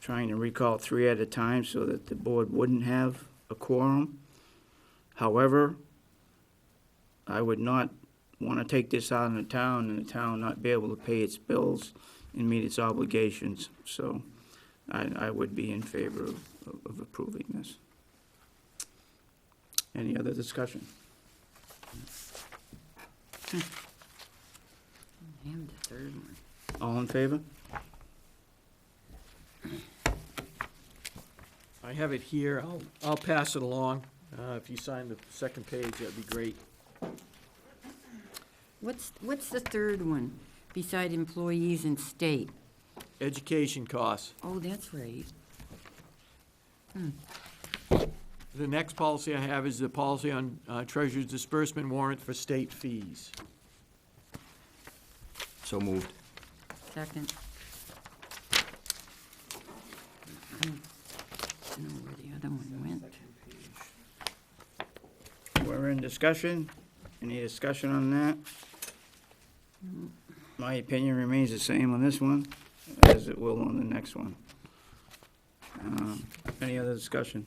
trying to recall 3 at a time so that the board wouldn't have a quorum. However, I would not want to take this out on the town and the town not be able to pay its bills and meet its obligations. So I would be in favor of approving this. Any other discussion? And the third one. All in favor? I have it here. I'll pass it along. If you sign the second page, that'd be great. What's the third one beside employees and state? Education costs. Oh, that's right. The next policy I have is the policy on treasurer's disbursement warrant for state fees. So moved. Second. I don't know where the other one went. We're in discussion. Any discussion on that? My opinion remains the same on this one as it will on the next one. Any other discussion?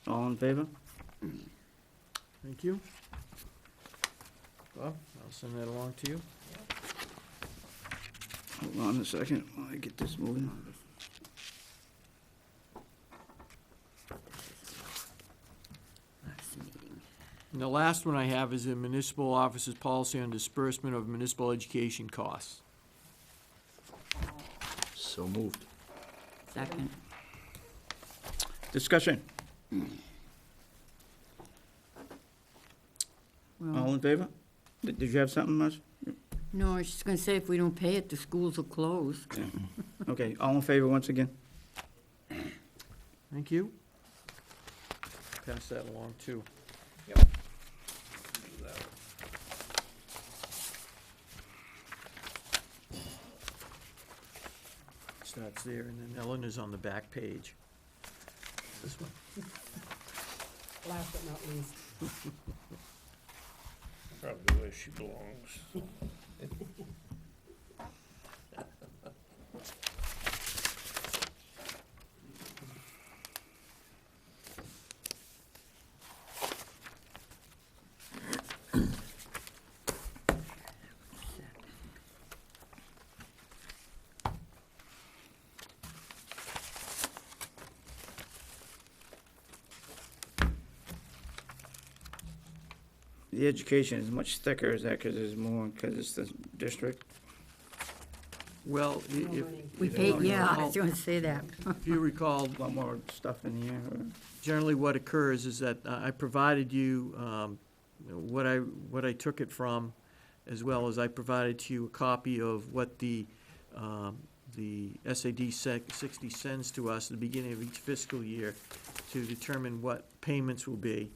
All in favor? Thank you. Bob, I'll send that along to you. Hold on a second while I get this moving. Last meeting. And the last one I have is the municipal officer's policy on disbursement of municipal education costs. So moved. Second. Discussion. All Well, in favor? Did you have something, Marcia? no, I was just gonna say, if we don't pay it, the schools will close. Okay, all in favor once again? Thank you. Pass that along too. Starts there, and then Ellen is on the back page. This one. Last but not least. Probably where she belongs. The education is much thicker, is that because there's more, because it's the district? Well, No if, money. We If paid, you yeah, I recall- was gonna say that. if you recall, A lot more stuff in here, or? generally what occurs is that I provided you what I took it from, as well as I provided to you a copy of what the SAD 60 sends to us at the beginning of each fiscal year to determine what payments will be.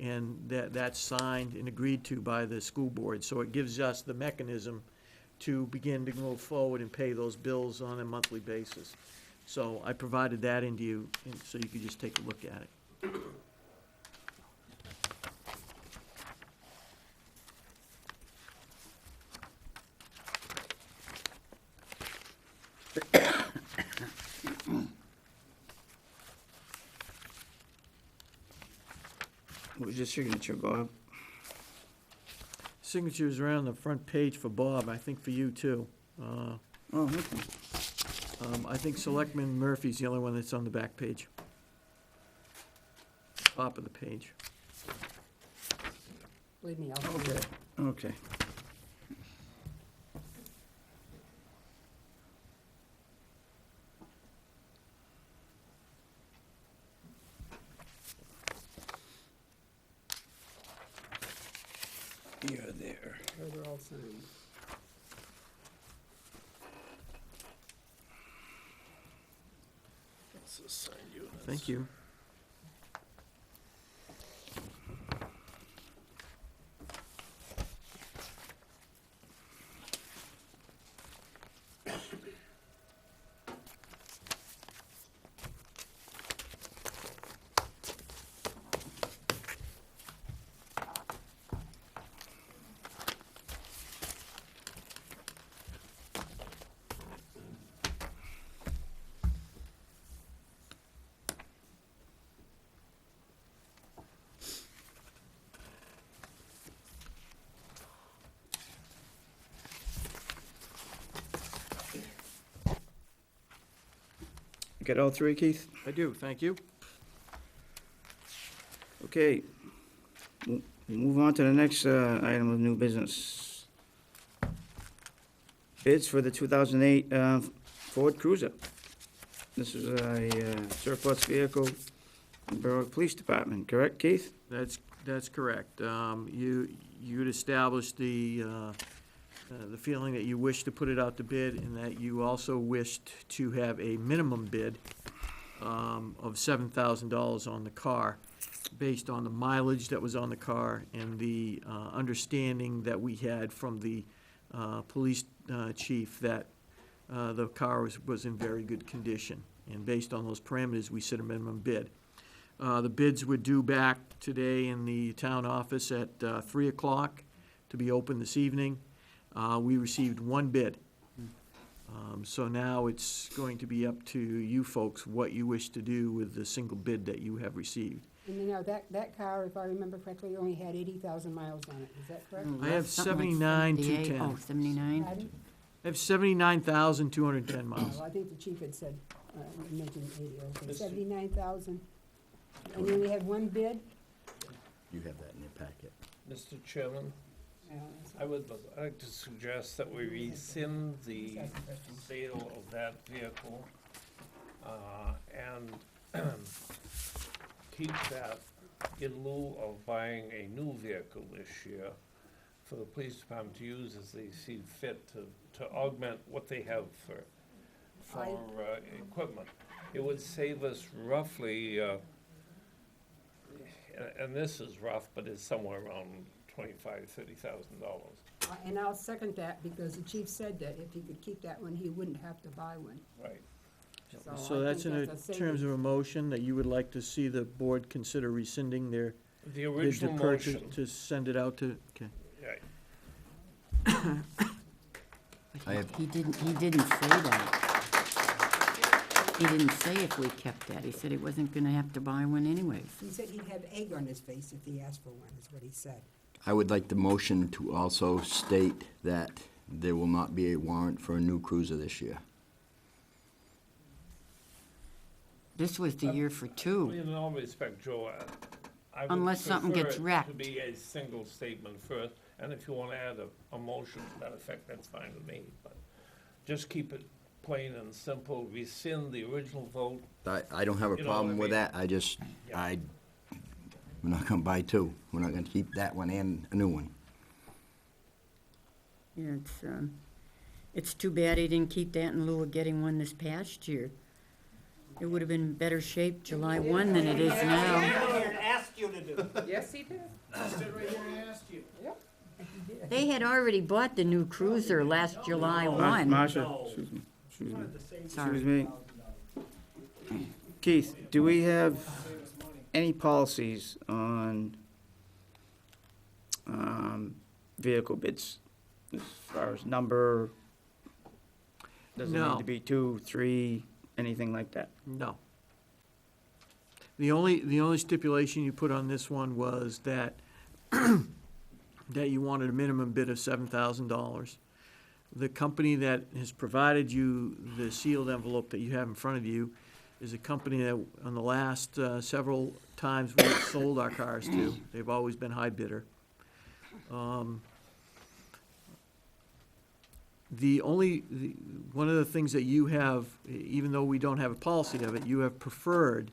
And that's signed and agreed to by the school board. So it gives us the mechanism to begin to move forward and pay those bills on a monthly basis. So I provided that into you, and so you could just take a look at it. Where's your signature, Bob? Signatures are on the front page for Bob, I think for you too. Oh, okay. I think Selectman Murphy's the only one that's on the back page. Top of the page. Believe me, I'll help you. Okay. You're there. Those are all signed. Let's assign units. Thank you. Got all three, Keith? I do, thank you. Okay. We'll move on to the next item of new business. Bids for the 2008 Ford Cruiser. This is a surplus vehicle in Berwick Police Department, correct, Keith? That's correct. You'd established the feeling that you wished to put it out to bid, and that you also wished to have a minimum bid of $7,000 on the car, based on the mileage that was on the car and the understanding that we had from the police chief that the car was in very good condition. And based on those parameters, we set a minimum bid. The bids were due back today in the town office at 3 o'clock to be open this evening. We received one bid. So now it's going to be up to you folks what you wish to do with the single bid that you have received. And you know, that car, if I remember correctly, only had 80,000 miles on it. Is that correct? I have Something like 79,210. Oh, 79? Pardon? I have 79,210 miles. Well, I think the chief had said, mentioned 80, okay, Mr. 79,000. And then we had one bid? You have that in your packet. Mr. Chairman, I would like to suggest that we rescind the sale of that vehicle and keep that in lieu of buying a new vehicle this year for the police department to use as they see fit to augment what they have for equipment. It would save us roughly, and this is rough, but it's somewhere around $25,000-$30,000. And I'll second that, because the chief said that if he could keep that one, he wouldn't have to buy one. Right. So I that's think in that's a terms saving. of a motion that you would like to see the board consider rescinding their The bid to original purchase, motion, to send it out to, okay. right, I have- He didn't say that. He didn't say if we kept that. He said he wasn't gonna have to buy one anyways. He said he'd have egg on his face if he asked for one, is what he said. I would like the motion to also state that there will not be a warrant for a new cruiser this year. This was the year for two. in all respect, Joe, I would Unless something prefer gets it to wrecked. be a single statement first, and if you want to add a motion to that effect, that's fine with me, but just keep it plain and simple, rescind the original vote. I don't have a You know what problem I with mean? that, Yeah. we're not gonna buy two. We're not gonna keep that one and a new one. Yeah, it's too bad he didn't keep that in lieu of getting one this past year. It would have been in better shape July 1 than it is now. Yes, he did. They had already bought the new cruiser last July 1. Marcia, excuse me, Sorry. excuse me. Keith, do we have any policies on vehicle bids? As far as number, does it need No. to be 2, 3, anything like that? No. The only stipulation you put on this one was that, that you wanted a minimum bid of $7,000. The company that has provided you the sealed envelope that you have in front of you is a company that, on the last several times we've sold our cars to, they've always been high bidder. One of the things that you have, even though we don't have a policy of it, you have preferred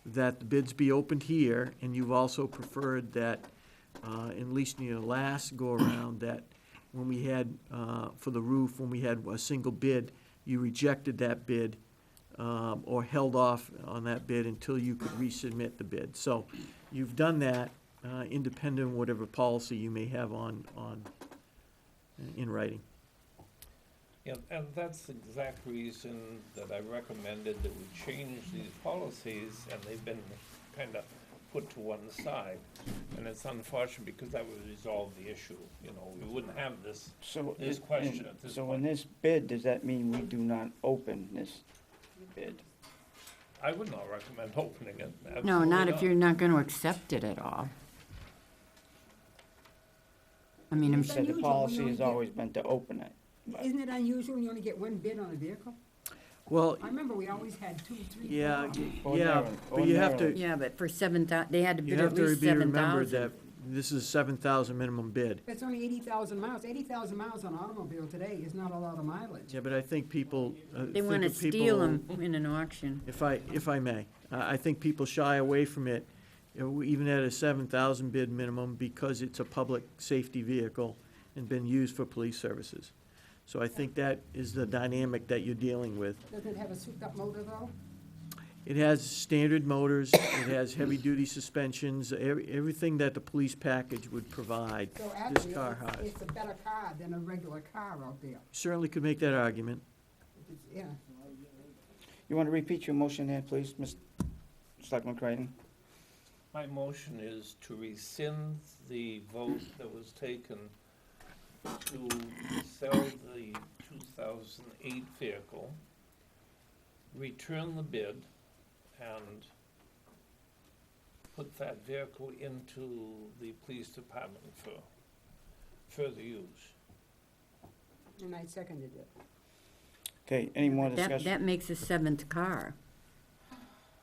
that the bids be opened here, and you've also preferred that, at least in your last go-around, that when we had, for the roof, when we had a single bid, you rejected that bid, or held off on that bid until you could resubmit the bid. So you've done that, independent of whatever policy you may have in writing. Yeah, and that's the exact reason that I recommended that we change these policies, and they've been kind of put to one side. And it's unfortunate because that would resolve the issue, you know, we wouldn't have this question at this So in point. this bid, does that mean we do not open this bid? I would not recommend opening it, No, absolutely not if you're not gonna accept it at all. I mean, It's You said the unusual, we policy only has get- always been to open it. Isn't it unusual you only get one bid on a vehicle? Well, I remember we always had 2, 3, 4. yeah, on. yeah, but you have to, Ordinarily. yeah, but for they had to you bid have at to least be remembered 7,000. that this is 7,000 minimum bid. It's only 80,000 miles. 80,000 miles on an automobile today is not a lot of mileage. Yeah, but I think people, They think wanna of people. steal them in an auction. If I may, I think people shy away from it, even at a 7,000 bid minimum, because it's a public safety vehicle and been used for police services. So I think that is the dynamic that you're dealing with. Doesn't it have a souped-up motor, though? It has standard motors, it has heavy-duty suspensions, everything that the police package would provide, So this actually, car has. it's a better car than a regular car out there. Certainly could make that argument. Yeah. You want to repeat your motion there, please, Ms. Selectman Creighton? My motion is to rescind the vote that was taken to sell the 2008 vehicle, return the bid, and put that vehicle into the police department for further use. And I seconded it. Okay, any more That discussion? makes a 7th car.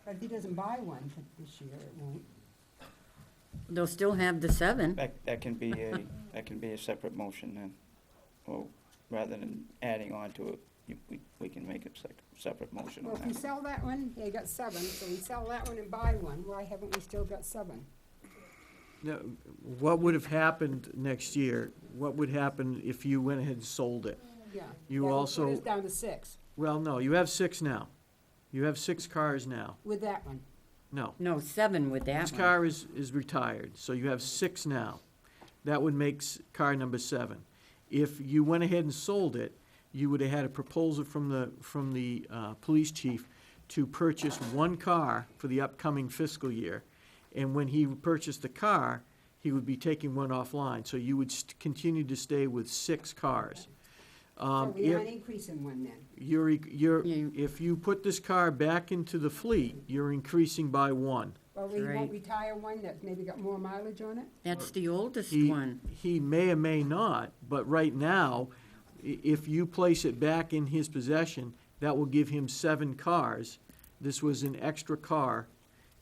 But if he doesn't buy one this year, it won't. They'll still have the 7. That can be a separate motion then. Well, rather than adding on to it, we can make a separate motion Well, on if we that. sell that one, they got 7, so we sell that one and buy one, why haven't we still got 7? Now, what would have happened next year? What would happen if you went ahead and sold it? Yeah. You That would also- put us down to 6 Well, no, you have 6 now. You have 6 cars now. with that one. No. No, 7 with that This one. car is retired, so you have 6 now. That would make car number 7. If you went ahead and sold it, you would have had a proposal from the police chief to purchase 1 car for the upcoming fiscal year. And when he purchased the car, he would be taking 1 offline, so you would continue to stay with 6 cars. So we aren't increasing one then. If you put this car back into the fleet, you're increasing by 1. Or we Right. won't retire one that's maybe got more mileage on it? That's the oldest He, one. he may or may not, but right now, if you place it back in his possession, that will give him 7 cars. This was an extra car,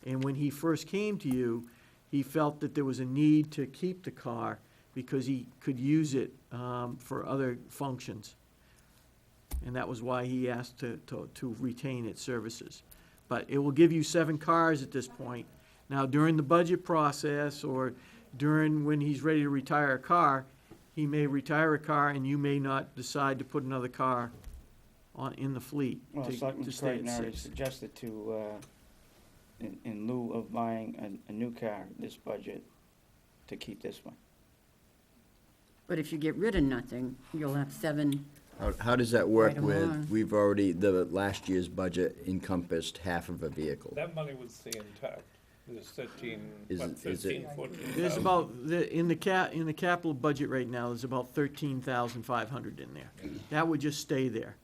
and when he first came to you, he felt that there was a need to keep the car because he could use it for other functions. And that was why he asked to retain its services. But it will give you 7 cars at this point. Now, during the budget process or during when he's ready to retire a car, he may retire a car and you may not decide to put another car in the fleet Well, to Selectman stay Creighton at already 6. suggested to, in lieu of buying a new car this budget, to keep this one. But if you get rid of nothing, you'll have 7. How does that work Right with, along. we've already, the last year's budget encompassed half of a vehicle? That money would stay intact. There's 13, Is what, it- is it- 13, 14,000? There's about, in the capital budget right now, there's about 13,500 in there. That would just stay there.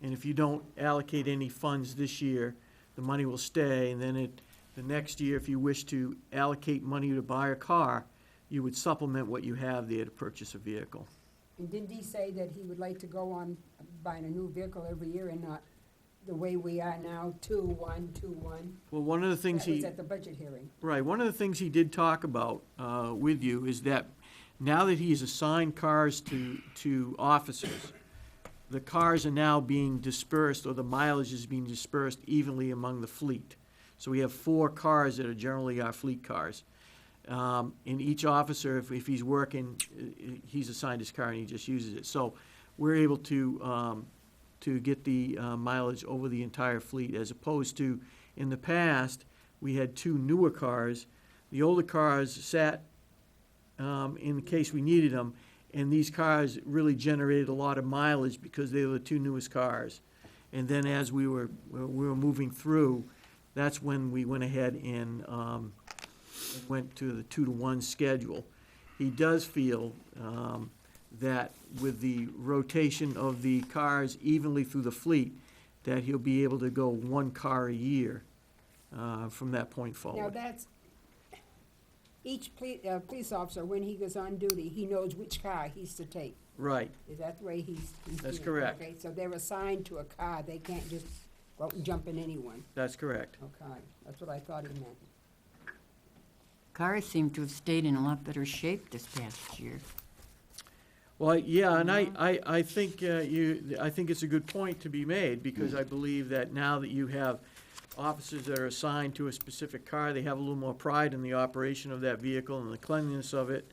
And if you don't allocate any funds this year, the money will stay, and then the next year, if you wish to allocate money to buy a car, you would supplement what you have there to purchase a vehicle. And didn't he say that he would like to go on buying a new vehicle every year and not the way we are now, 2-1, 2-1? Well, one of the things That was he, at the budget hearing. right, one of the things he did talk about with you is that now that he's assigned cars to officers, the cars are now being dispersed, or the mileage is being dispersed evenly among the fleet. So we have 4 cars that are generally our fleet cars. And each officer, if he's working, he's assigned his car and he just uses it. So we're able to get the mileage over the entire fleet, as opposed to, in the past, we had 2 newer cars. The older cars sat in case we needed them, and these cars really generated a lot of mileage because they were the 2 newest cars. And then as we were moving through, that's when we went ahead and went to the 2-to-1 schedule. He does feel that with the rotation of the cars evenly through the fleet, that he'll be able to go 1 car a year from that point Now, forward. that's, each police officer, when he goes on duty, he knows which car he's to take. Right, Is that the way he's That's doing it? correct. Okay, so they're assigned to a car, they can't just go out and jump in anyone. that's correct. Okay, that's what I thought he meant. Cars seem to have stayed in a lot better shape this past year. Well, yeah, and I think I think it's a good point to be made, because I believe that now that you have officers that are assigned to a specific car, they have a little more pride in the operation of that vehicle and the cleanliness of it,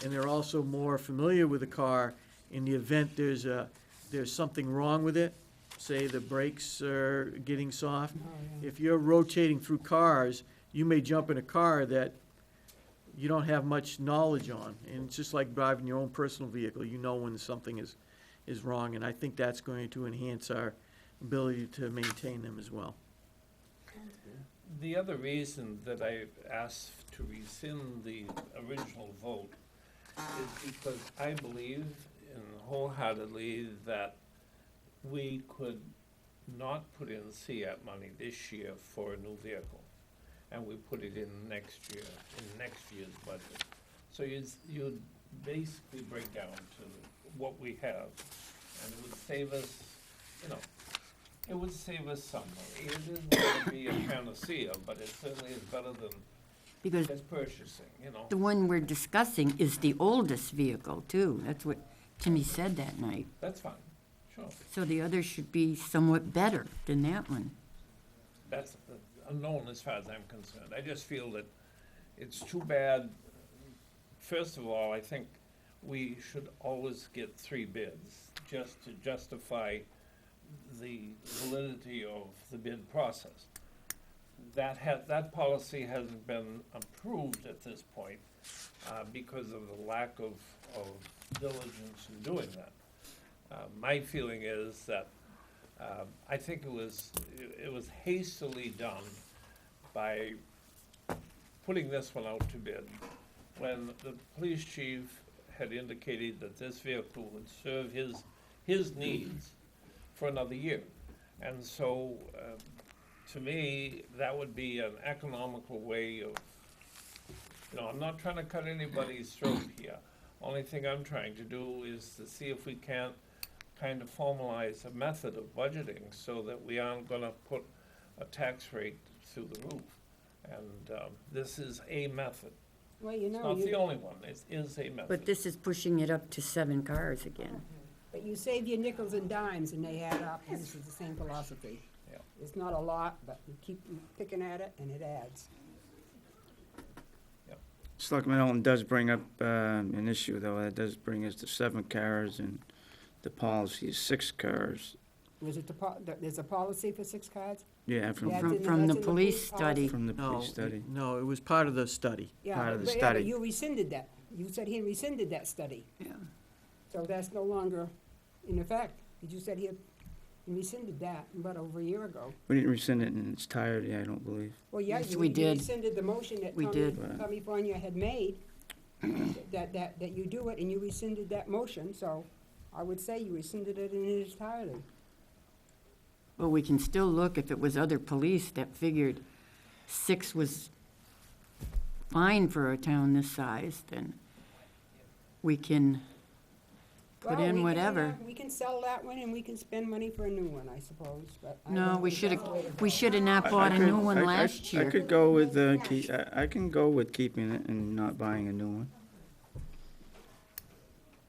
and they're also more familiar with the car in the event there's something wrong with it, say the brakes are getting soft. If you're rotating through cars, you may jump in a car that you don't have much knowledge on, and it's just like driving your own personal vehicle. You know when something is wrong, and I think that's going to enhance our ability to maintain them as well. The other reason that I asked to rescind the original vote is because I believe wholeheartedly that we could not put in CAT money this year for a new vehicle, and we put it in next year, in next year's budget. So you'd basically break down to what we have, and it would save us, it would save us some money. It isn't gonna be a panacea, but it certainly is better than Because just purchasing, the one we're discussing is the oldest vehicle, too. That's what Timmy said that night. That's fine, sure. So the other should be somewhat better than that one. That's unknown as far as I'm concerned. I just feel that it's too bad. First of all, I think we should always get 3 bids, just to justify the validity of the bid process. That policy hasn't been approved at this point because of the lack of diligence in doing that. My feeling is that I think it was hastily done by putting this one out to bid when the police chief had indicated that this vehicle would serve his needs for another year. And so, to me, that would be an economical way of, I'm not trying to cut anybody's throat here. Only thing I'm trying to do is to see if we can't kind of formalize a method of budgeting so that we aren't gonna put a tax rate through the roof. And this is a method. Well, you It's know, not the only one, it is a method. But this is pushing it up to 7 cars again. but you save your nickels and dimes and they add up, and this is the same philosophy. Yeah. It's not a lot, but you keep picking at it and it adds. Selectman Elton does bring up an issue, though. That does bring us to 7 cars, and the policy is 6 cars. Was it there's a policy for 6 cars? Yeah, from, Yeah. from, in the- From that's the in the police police study. from the No, police study. no, it was part of the study. Yeah, Part of the but study. you rescinded that. You said he rescinded that study. Yeah. So that's no longer in effect. You said he rescinded that about over a year ago. We didn't rescind it in its entirety, I don't believe. Well, yeah, Yes, you we you did. rescinded the motion that We did. Tommy Fournier had made, that you do it, and you rescinded that motion, so I would say you rescinded it in its entirety. Well, we can still look, if it was other police that figured 6 was fine for a town this size, then we can put Well, in we can, whatever. We can sell that one and we can spend money for a new one, I suppose, but. I No, don't we think should that's the way to have, go. we should have not bought a new one last I year. could go with, I can go with keeping it and not buying a new one,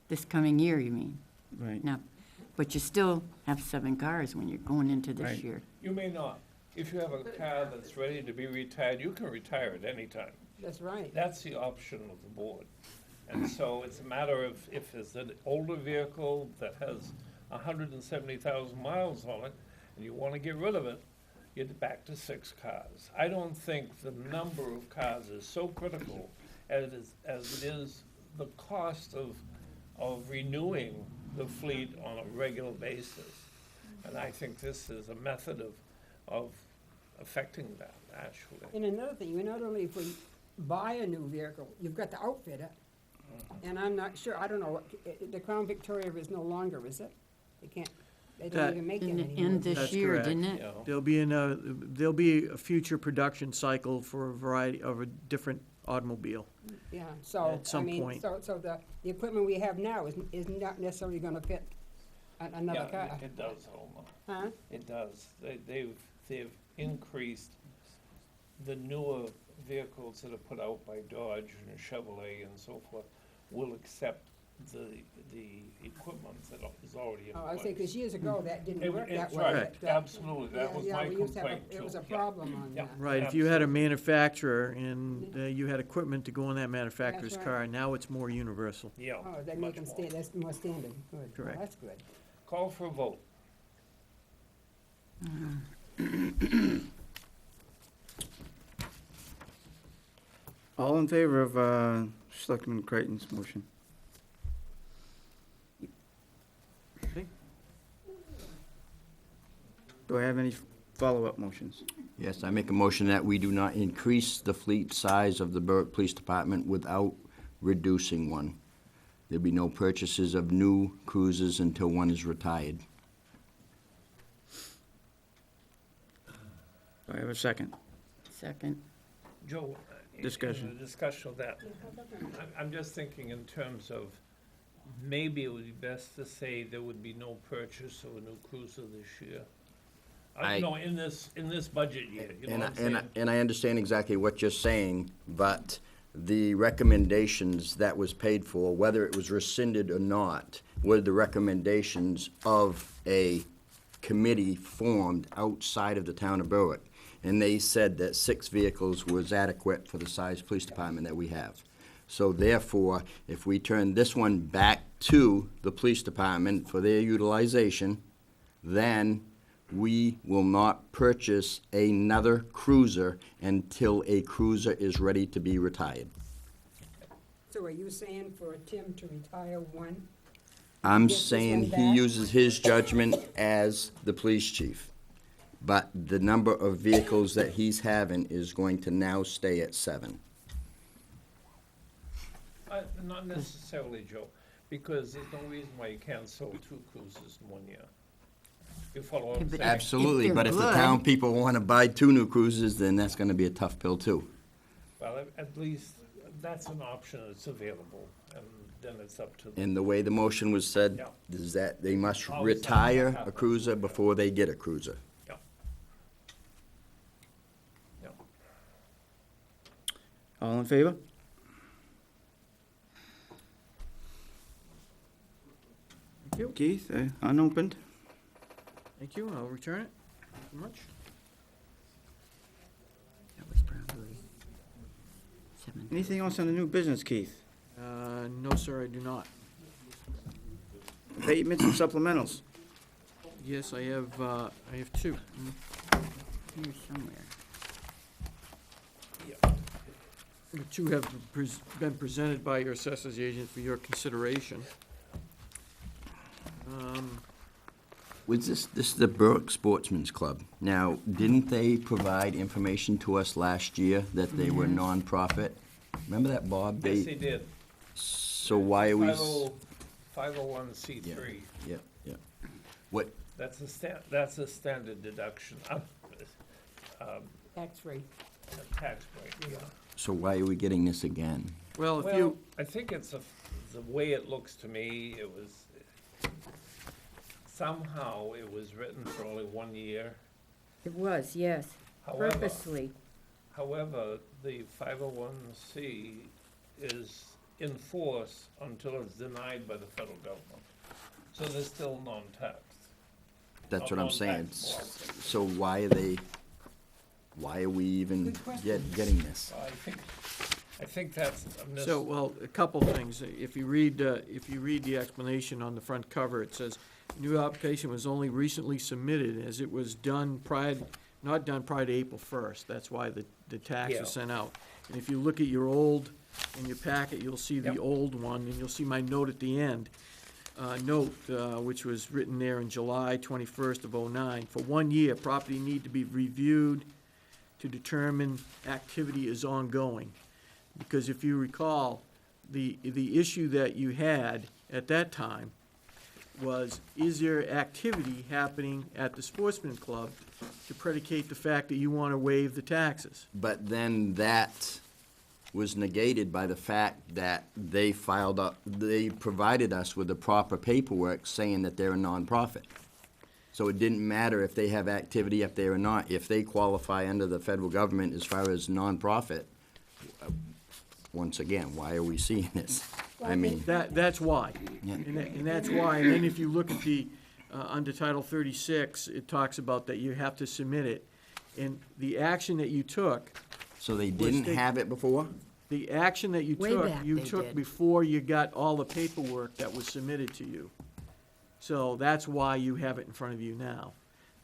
This coming year, you mean? right? No, but you still have 7 cars when you're going into this Right. year. You may not. If you have a car that's ready to be retired, you can retire at any time. That's right. That's the option of the board. And so it's a matter of, if it's an older vehicle that has 170,000 miles on it, and you want to get rid of it, you're back to 6 cars. I don't think the number of cars is so critical as it is the cost of renewing the fleet on a regular basis. And I think this is a method of affecting that, actually. And another thing, you not only if we buy a new vehicle, you've got to outfit it. And I'm not sure, I don't know, the Crown Victoria is no longer, is it? They can't, they don't That- even make it Didn't it anymore. end this That's year, correct. didn't You it? know, There'll be a future production cycle for a variety of a different automobile. Yeah, so, At some I mean, point. so the equipment we have now is not necessarily gonna fit another yeah, car. it does, Alma. Huh? It does. They've increased the newer vehicles that are put out by Dodge and Chevrolet and so forth will accept the equipment that is already in Oh, place. I was saying, because years ago, that didn't work that It's way. right, but, absolutely, that yeah, was yeah, my we used to have a- complaint too. It was a Yeah. problem on Yeah. that. Right, if you had a Absolutely. manufacturer and you had equipment to go on that manufacturer's right. car, now it's more universal. Yeah. Oh, they much make them more. stand, that's more standard, good. Well, Correct. that's good. Call for a vote. All in favor of, Selectman Creighton's motion? Okay. Do I have any follow-up motions? Yes, I make a motion that we do not increase the fleet size of the Berwick Police Department without reducing one. There'll be no purchases of new cruisers until one is retired. Do I have a second? Second. Joe, Discussion. in the discussion of that, I'm just thinking in terms of, maybe it would be best to say there would be no purchase of a new cruiser this year. I- No, in this budget year, you know what I'm saying? And I understand exactly what you're saying, but the recommendations that was paid for, whether it was rescinded or not, were the recommendations of a committee formed outside of the town of Berwick. And they said that 6 vehicles was adequate for the size police department that we have. So therefore, if we turn this one back to the police department for their utilization, then we will not purchase another cruiser until a cruiser is ready to be retired. So are you saying for Tim to retire one? I'm Get this saying one he back? uses his judgment as the police chief. But the number of vehicles that he's having is going to now stay at 7. Not necessarily, Joe, because there's no reason why you can't sell 2 cruisers in 1 year. You follow what Yeah, I'm but saying? Absolutely, they're but if the good- town people want to buy 2 new cruisers, then that's going to be a tough pill too. Well, at least, that's an option that's available, and then it's up to them. And the way the motion was said Yeah. is that they must Always have to retire have a it. cruiser before they get a cruiser. Yeah. Yeah. All in favor? Thank you. Keith, unopened? Thank you, I'll return it. Thank you very much. That was probably 7. Anything else on the new business, Keith? No, sir, I do not. Abatements and supplementals? Yes, I have 2. Here somewhere. The 2 have been presented by your assessors agent for your consideration. Was this is the Berwick Sportsman's Club. Now, didn't they provide information to us last year that they were nonprofit? Remember that, Bob? Yes, they did. So why are we? 501c3. Yep, yep. What, That's a standard deduction, Tax-free. tax break, yeah. so why are we getting this again? Well, if Well, you, I think it's the way it looks to me, it was, somehow it was written for only 1 year. It was, yes, However, purposely. however, the 501c is in force until it's denied by the federal government. So they're still non-taxed. That's what I'm saying. Non-taxable. So why are we even Good question. getting this? Well, I think that's a miss. So, well, a couple things. If you read the explanation on the front cover, it says, new application was only recently submitted as it was done not done prior to April 1st. That's why the tax Yeah. was sent out. And if you look at your old, in your packet, you'll see the Yep. old one, and you'll see my note at the end. Which was written there in July 21st of '09. For 1 year, property need to be reviewed to determine activity is ongoing. Because if you recall, the issue that you had at that time was, is there activity happening at the sportsman club to predicate the fact that you want to waive the taxes? But then that was negated by the fact that they provided us with the proper paperwork saying that they're a nonprofit. So it didn't matter if they have activity, if they are not. If they qualify under the federal government as far as nonprofit, once again, why are we seeing this? I mean, That's why. Yeah. And that's why, and then if you look at the, under Title 36, it talks about that you have to submit it. And the action that you took, so they didn't have it before? the action that you Way took, back you they took did. before you got all the paperwork that was submitted to you. So that's why you have it in front of you now.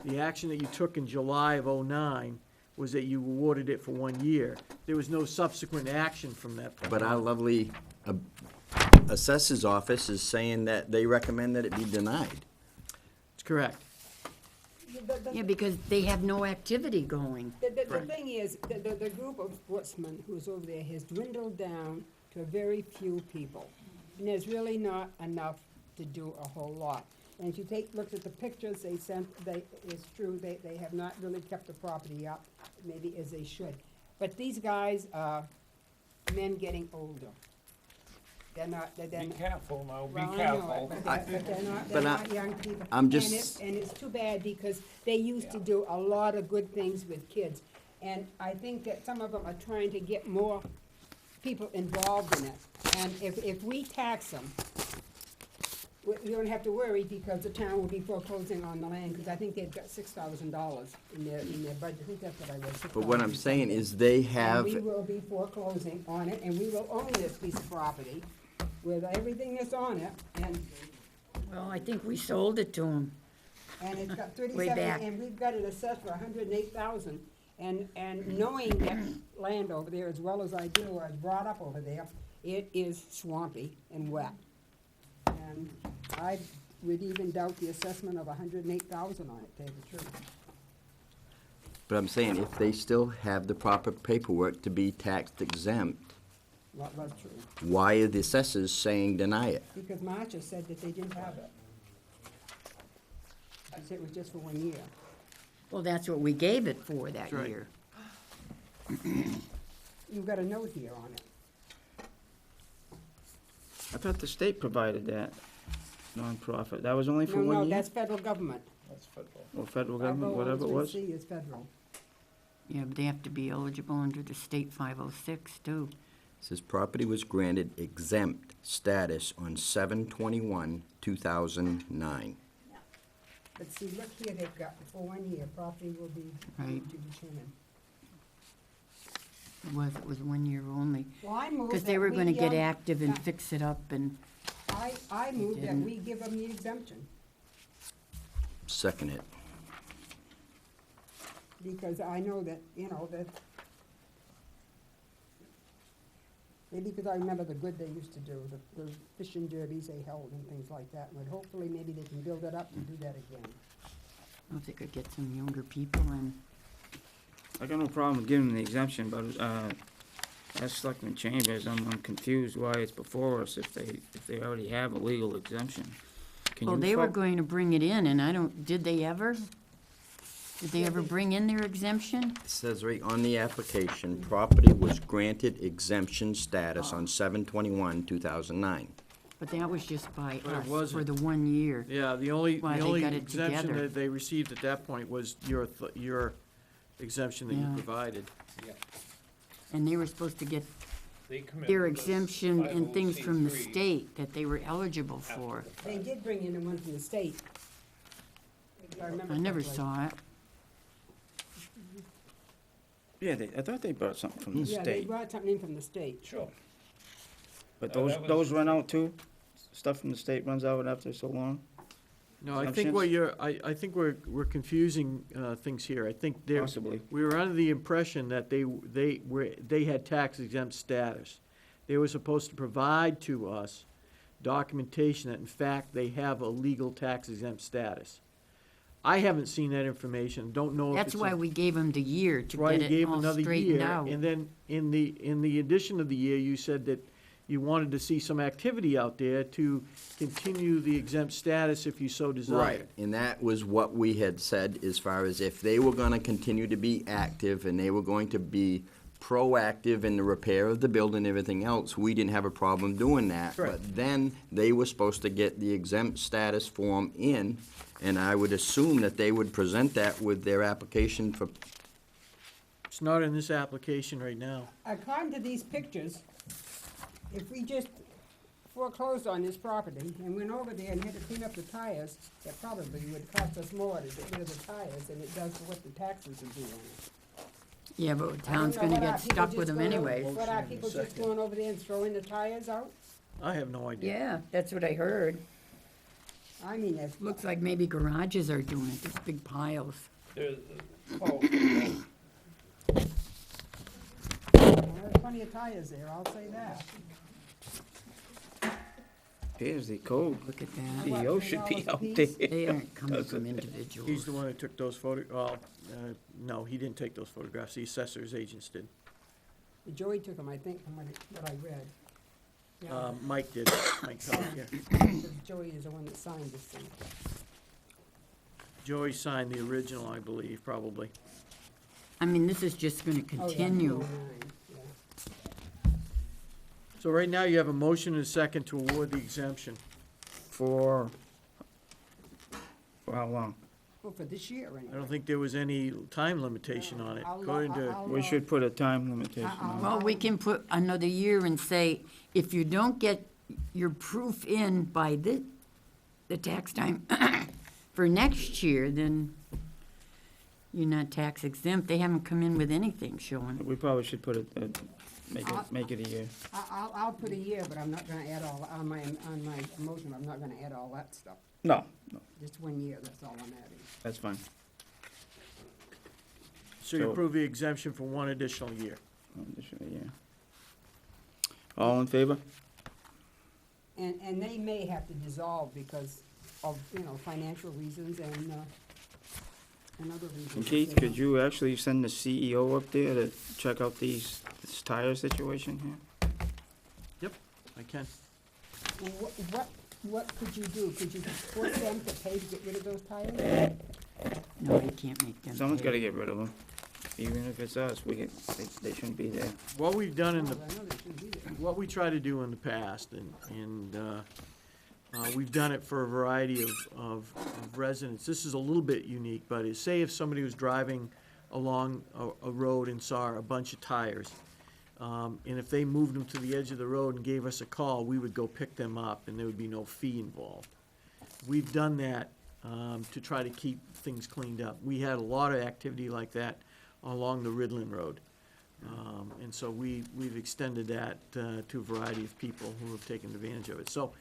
The action that you took in July of '09 was that you awarded it for 1 year. There was no subsequent action from that point But our on. lovely assessor's office is saying that they recommend that it be denied. It's correct. Yeah, because they have no activity going. The thing is, the group of sportsmen who's over there has dwindled down to a very few people. And there's really not enough to do a whole lot. And if you look at the pictures they sent, it's true, they have not really kept the property up, maybe as they should. But these guys are men getting older. They're not, they're Be not. careful now, be Well, I know careful. it, but they're not, But they're not young people. I'm just- And it's too bad because they used to do a lot of good things with kids. And I think that some of them are trying to get more people involved in it. And if we tax them, we don't have to worry because the town will be foreclosing on the land, because I think they've got $6,000 in their budget. I think that's what I read. But what I'm $6,000. saying is they have, And we will be foreclosing on it, and we will own this piece of property with everything that's on it, and Well, I think we sold it to them. it's got Way 37, back. and we've got it assessed for 108,000. And knowing that land over there as well as I do, I was brought up over there, it is swampy and wet. And I would even doubt the assessment of 108,000 on it, to tell you the truth. but I'm saying if they still have the proper paperwork to be tax exempt, What was true, why are the assessors saying deny it? because Marcia said that they didn't have it. She said it was just for 1 year. Well, that's what we gave it for that That's right. year. You've got a note here on it. I thought the state provided that nonprofit. That was only for No, 1 no, year? that's federal government. That's federal. Or federal government, whatever it was? 501(c) is federal. Yeah, but they have to be eligible under the state 506 too. Says property was granted exempt status on 7/21/2009. But see, look here, they've got, for 1 year, property will be Right. to determine. It was 1 year only. Well, I moved Because they that were we, gonna get um, active and yeah. fix it up and, I moved that didn't. we give them the exemption, Second it. because I know that, that, maybe because I remember the good they used to do, the fishing derbies they held and things like that, but hopefully maybe they can build it up and do that again. I don't know if they could get some younger people in. I got no problem with giving them the exemption, but, as Selectman Chambers, I'm confused why it's before us if they already have a legal exemption. Can Well, you they were fo- going to bring it in and did they ever? Did they ever bring in their exemption? It says right on the application, property was granted exemption status on 7/21/2009. But that was just by But it us for wasn't. the 1 year. Yeah, the only Why, they got it exemption together. that they received at that point was your exemption that you Yeah. provided. And they were supposed to get They come in their with this exemption and things from the 501c3 state that they were eligible for. after the They fact. did bring in the one from the state. If I remember I never correctly. saw it. Yeah, I thought they brought something from the Yeah, they state, brought something in from the state. Sure. but that was- those run out too? Stuff from the state runs out after so long? No, I think what Exemptions? I think we're confusing, things here. I think they're, Possibly. we were under the impression that they had tax exempt status. They were supposed to provide to us documentation that in fact they have a legal tax exempt status. I haven't seen that information, don't know if it's. That's why we gave them the year to Right, get you it gave all another straightened year, out. and then in the addition of the year, you said that you wanted to see some activity out there to continue the exempt status if you so Right, desired. and that was what we had said as far as if they were gonna continue to be active and they were going to be proactive in the repair of the building and everything else, we didn't have a problem doing that. Correct. But then they were supposed to get the exempt status form in, and I would assume that they would present that with their application for, It's not in this application right now. According to these pictures, if we just foreclosed on this property and went over there and had to clean up the tires, it probably would cost us more to get rid of the tires than it does for what the taxes would be on it. Yeah, but the I don't town's know, gonna what are get people stuck just with them going over- anyways. What are people just going over there and throwing the tires out? I have no idea. Yeah, that's what I heard. I mean, if, Looks like maybe garages are doing it, there's big piles. There's, oh, there's plenty of tires there, I'll say that. Here's the code. Look at that. CEO should be $10 a out piece? there. They aren't coming from individuals. He's the one that took those no, he didn't take those photographs, the assessor's agents did. Joey took them, I think, from what I read. Yeah, Mike did, Mike Kelly, yeah. because Joey is the one that signed this thing. Joey signed the original, I believe, probably. I mean, this is just gonna Oh, yeah, continue. 209, yeah. So right now you have a motion and a second to award the exemption. For how long? Well, for this year, anyway. I don't think there was any time limitation on it, according to, We should put a time limitation I'll- on it. Well, we can put another year and say, if you don't get your proof in by the tax time for next year, then you're not tax exempt. They haven't come in with anything showing. We probably should put make it a year. I'll put a year, but I'm not gonna add all, on my motion, I'm not gonna add all that stuff. No, Just 1 year, that's all I'm adding. that's fine. so you So- approve the exemption for one additional year. Yeah. All in favor? And they may have to dissolve because of, financial reasons and other reasons. And Keith, could you actually send the CEO up there to check out this tire situation here? Yep, I can. What could you do? Could you force them to pay to get rid of those tires? No, you can't make them Someone's pay. gotta get rid of them. Even if it's us, they shouldn't be there. What we've done in I the, know they shouldn't be there. what we try to do in the past, and we've done it for a variety of residents. This is a little bit unique, but is, say if somebody was driving along a road and saw a bunch of tires, and if they moved them to the edge of the road and gave us a call, we would go pick them up, and there would be no fee involved. We've done that to try to keep things cleaned up. We had a lot of activity like that along the Ridlin Road. And so we've extended that to a variety of people who have taken advantage of it. So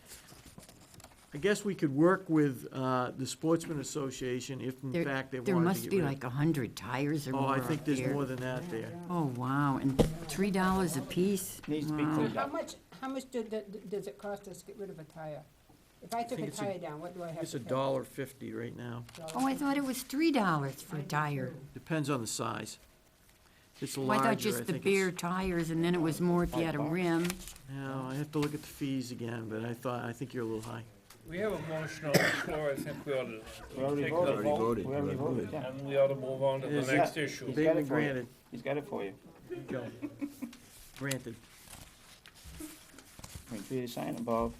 I guess we could work with the Sportsman Association if in fact they There wanted to must get be rid of. like 100 tires or Oh, more I up think there's there. more than that there. Oh, wow, and $3 a piece? Needs to be Wow. cleaned How up. much does it cost us to get rid of a tire? If I took think a it's tire down, what do I have It's to pay? $1.50 right now. Oh, I thought it was $3 for a tire. Depends on the size. If it's Oh, I larger, thought just the think bare it's. tires, and then it was more if you had a rim. No, I have to look at the fees again, but I think you're a little high. we have a motion on the floor, I think we ought to already take voted. the vote, We already voted, yeah. and we ought to move on to the Is next that- issue. He's They've got been it for you. granted. He's got it for you. Go. Granted. Wait for you to sign it, Bob.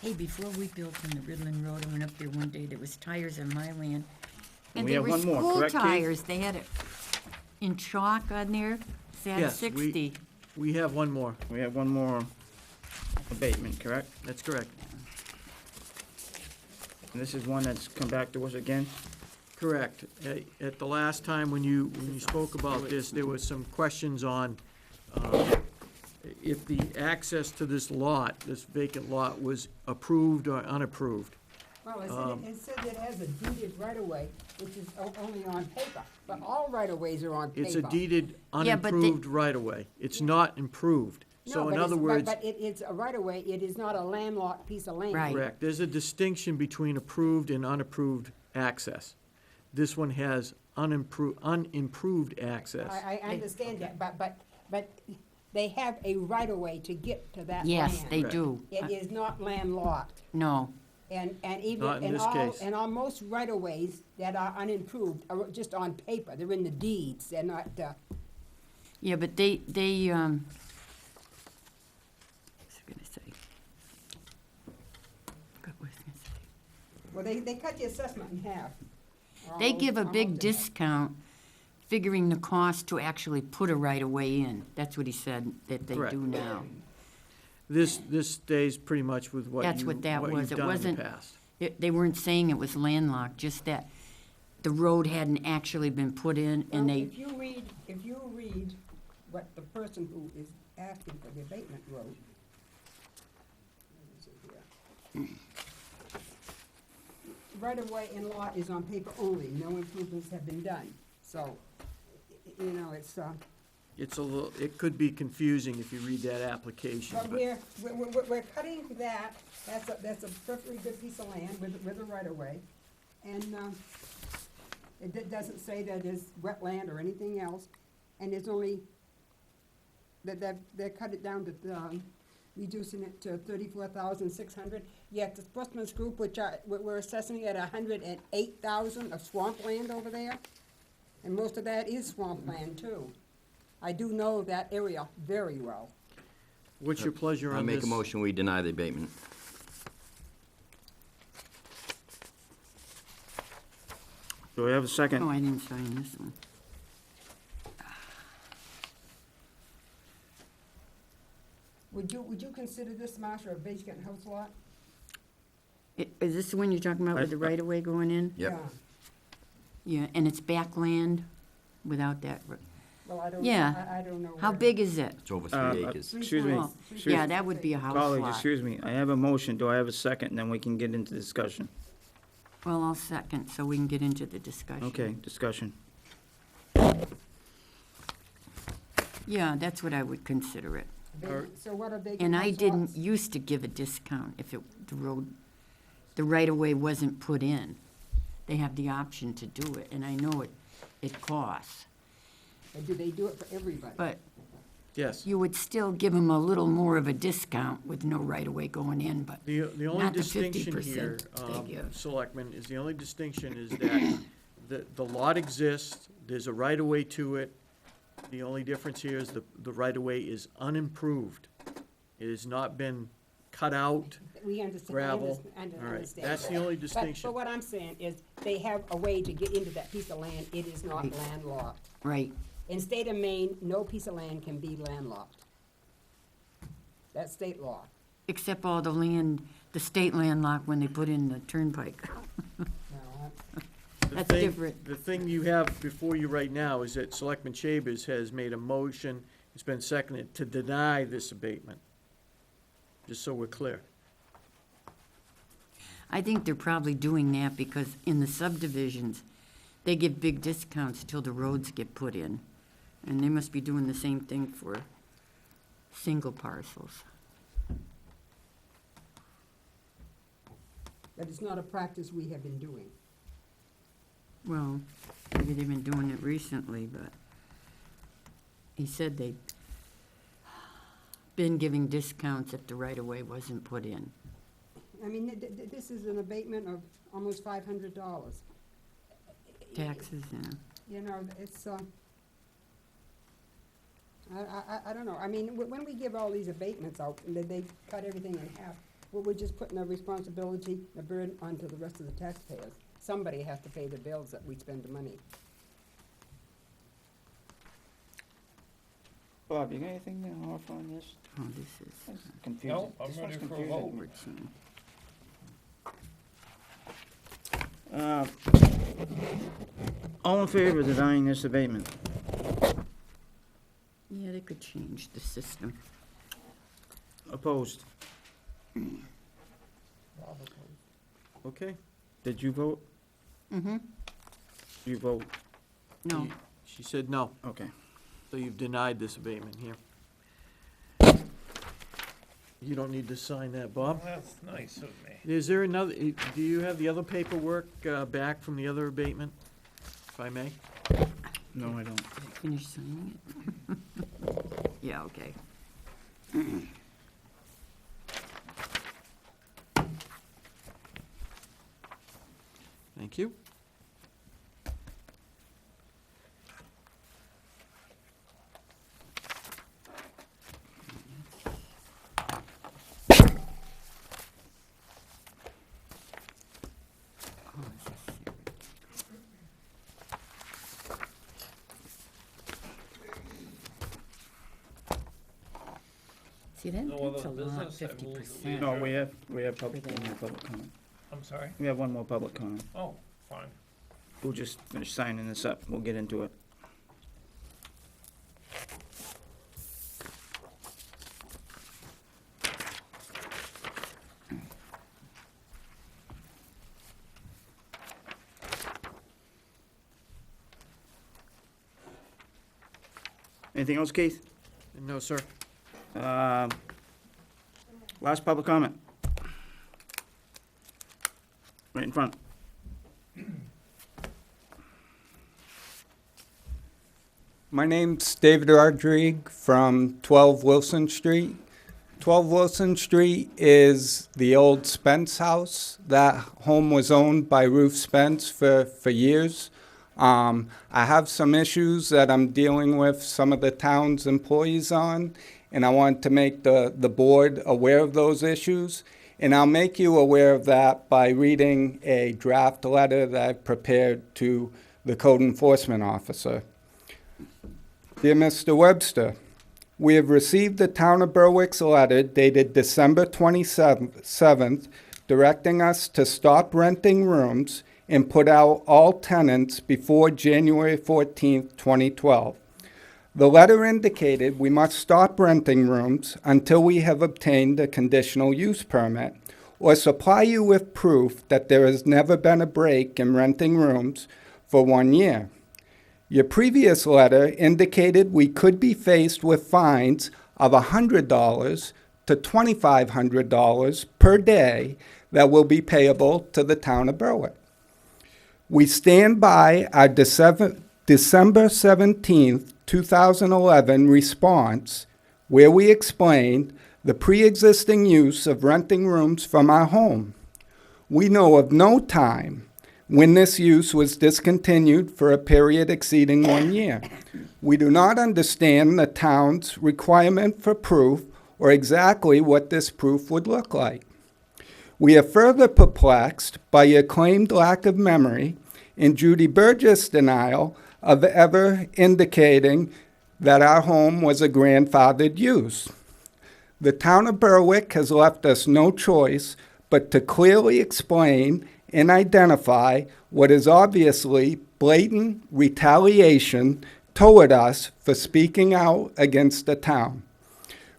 Hey, before we built on the Ridland Road, I went up there one day, there was tires on my land. And We they have were one more, school correct, Keith? tires, they had it in chalk on there, said Yes, 60. We have one more. We have one more abatement, correct? That's correct. And this is one that's come back to us again? Correct. At the last time when you spoke about this, there was some questions on if the access to this lot, this vacant lot, was approved or unapproved. Well, it said it has a deeded right-of-way, which is only on paper, but all right-of-ways are on paper. It's a deeded Yeah, but they- unimproved right-of-way. It's not improved. No, So but in other it's- words, But it's a right-of-way, it is not a landlocked piece of land. Right. correct, there's a distinction between approved and unapproved access. This one has unimproved access. I understand that, but they have a right-of-way to get to that land. Yes, they Correct. do. It is not landlocked. No, And even, Not in and this all, case. and on most right-of-ways that are unimproved are just on paper, they're in the deeds, they're not, yeah, but they, what was I gonna say? Forgot what I was gonna say. well, they cut the assessment in half. They Almost- give a big almost in half. discount figuring the cost to actually put a right-of-way in. That's what he said that they Correct. do now. This stays pretty much with what That's you, what that what was. you've It done in wasn't- the past. They weren't saying it was landlocked, just that the road hadn't actually been put in and Well, they, if you read what the person who is asking for the abatement wrote. Where is it here? Right-of-way and lot is on paper only, no improvements have been done, so, you know, it's, It's a little, it could be confusing if you read that application, but but we're cutting that, that's a perfectly good piece of land with a right-of-way, and, it doesn't say that it's wetland or anything else, and it's only, they cut it down to, reducing it to 34,600. Yet the Sportsman's Group, which we're assessing at 108,000 of swampland over there, and most of that is swampland too. I do know that area very well. what's your pleasure I on this? make a motion, we deny the abatement. Do I have a oh, second? I didn't sign this one. Would you consider this, Marcia, a vacant house lot? Is this the one you're talking about with the right-of-way going in? Yep. Yeah. Yeah, and it's backland without that, Well, I don't, Yeah. I don't know. how where. big is it? It's over Uh, 3 acres. Excuse me. Oh, Excuse- yeah, that would be a house Colleagues, lot. excuse me, I have a motion, do I have a second, and then we can get into discussion? Well, I'll second, so we can get into the discussion. Okay, discussion. Yeah, that's what I would consider it. So what are vacant And I house didn't lots? used to give a discount if the right-of-way wasn't put in. They have the option to do it, and I know it costs. Or do they do it for everybody? But Yes. you would still give them a little more of a discount with no right-of-way going in, but The only Not the distinction here, 50% they give. Selectmen, is the only distinction is that the lot exists, there's a right-of-way to it. The only difference here is the right-of-way is unimproved. It has not been cut out. We understand, Gravel. I All right, understand that's the that. only But distinction. what I'm saying is, they have a way to get into that piece of land, it is not Right. landlocked. right. In state of Maine, no piece of land can be landlocked. That's state law. Except all the land, the state landlocked when they put in the turnpike. Now, The That's thing- different. The thing you have before you right now is that Selectman Chambers has made a motion, it's been seconded, to deny this abatement. Just so we're clear. I think they're probably doing that because in the subdivisions, they give big discounts till the roads get put in. And they must be doing the same thing for single parcels. But it's not a practice we have been doing. Well, maybe they've been doing it recently, but he said they'd been giving discounts if the right-of-way wasn't put in. I mean, this is an abatement of almost $500. Taxes, yeah. You know, it's, I don't know, I mean, when we give all these abatements out, they cut everything in half, Well, we're just putting a responsibility, a burden onto the rest of the taxpayers. Somebody has to pay the bills that we spend the money. Bob, you got anything to offer on this? Oh, this is That's confusing. No, I'm This ready one's for a confusing vote. me. All in favor of denying this abatement? Yeah, they could change the system. Opposed? Okay? Did you vote? Mm-hmm. You vote, No. She said no, okay. so you've denied this abatement here. You don't need to sign that, Bob. That's nice of me. Is there another, do you have the other paperwork back from the other abatement, if I may? No, I don't. Finish signing it? Yeah, okay. Thank you. Oh, this is serious. See, No that's a other lot, business? I 50%. No, we have public, one more public comment. I'm sorry? We have one more public comment. Oh, fine. We'll just finish signing this up. We'll get into it. Anything else, Keith? No, sir. Last public comment. Right in front. My name's David Rodrigue from 12 Wilson Street. 12 Wilson Street is the old Spence house. That home was owned by Ruth Spence for years. I have some issues that I'm dealing with some of the town's employees on, and I want to make the board aware of those issues. And I'll make you aware of that by reading a draft letter that I've prepared to the code enforcement officer. Dear Mr. Webster, we have received the Town of Berwick's letter dated December 27th, directing us to stop renting rooms and put out all tenants before January 14th, 2012. The letter indicated we must stop renting rooms until we have obtained a conditional use permit or supply you with proof that there has never been a break in renting rooms for 1 year. Your previous letter indicated we could be faced with fines of $100 to $2,500 per day that will be payable to the town of Berwick. We stand by our December 17th, 2011 response, where we explained the pre-existing use of renting rooms from our home. We know of no time when this use was discontinued for a period exceeding 1 year. We do not understand the town's requirement for proof or exactly what this proof would look like. We are further perplexed by your claimed lack of memory and Judy Burgess' denial of ever indicating that our home was a grandfathered use. The town of Berwick has left us no choice but to clearly explain and identify what is obviously blatant retaliation toward us for speaking out against the town.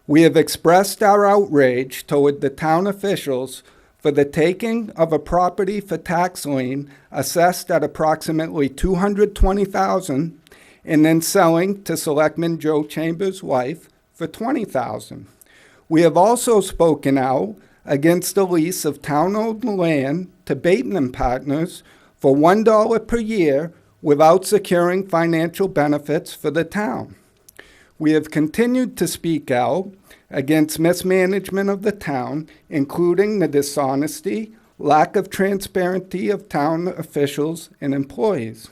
We have expressed our outrage toward the town officials for the taking of a property for tax lien assessed at approximately $220,000 and then selling to Selectman Joe Chambers' wife for $20,000. We have also spoken out against the lease of town-owned land to Bateman Partners for $1 per year without securing financial benefits for the town. We have continued to speak out against mismanagement of the town, including the dishonesty, lack of transparency of town officials and employees.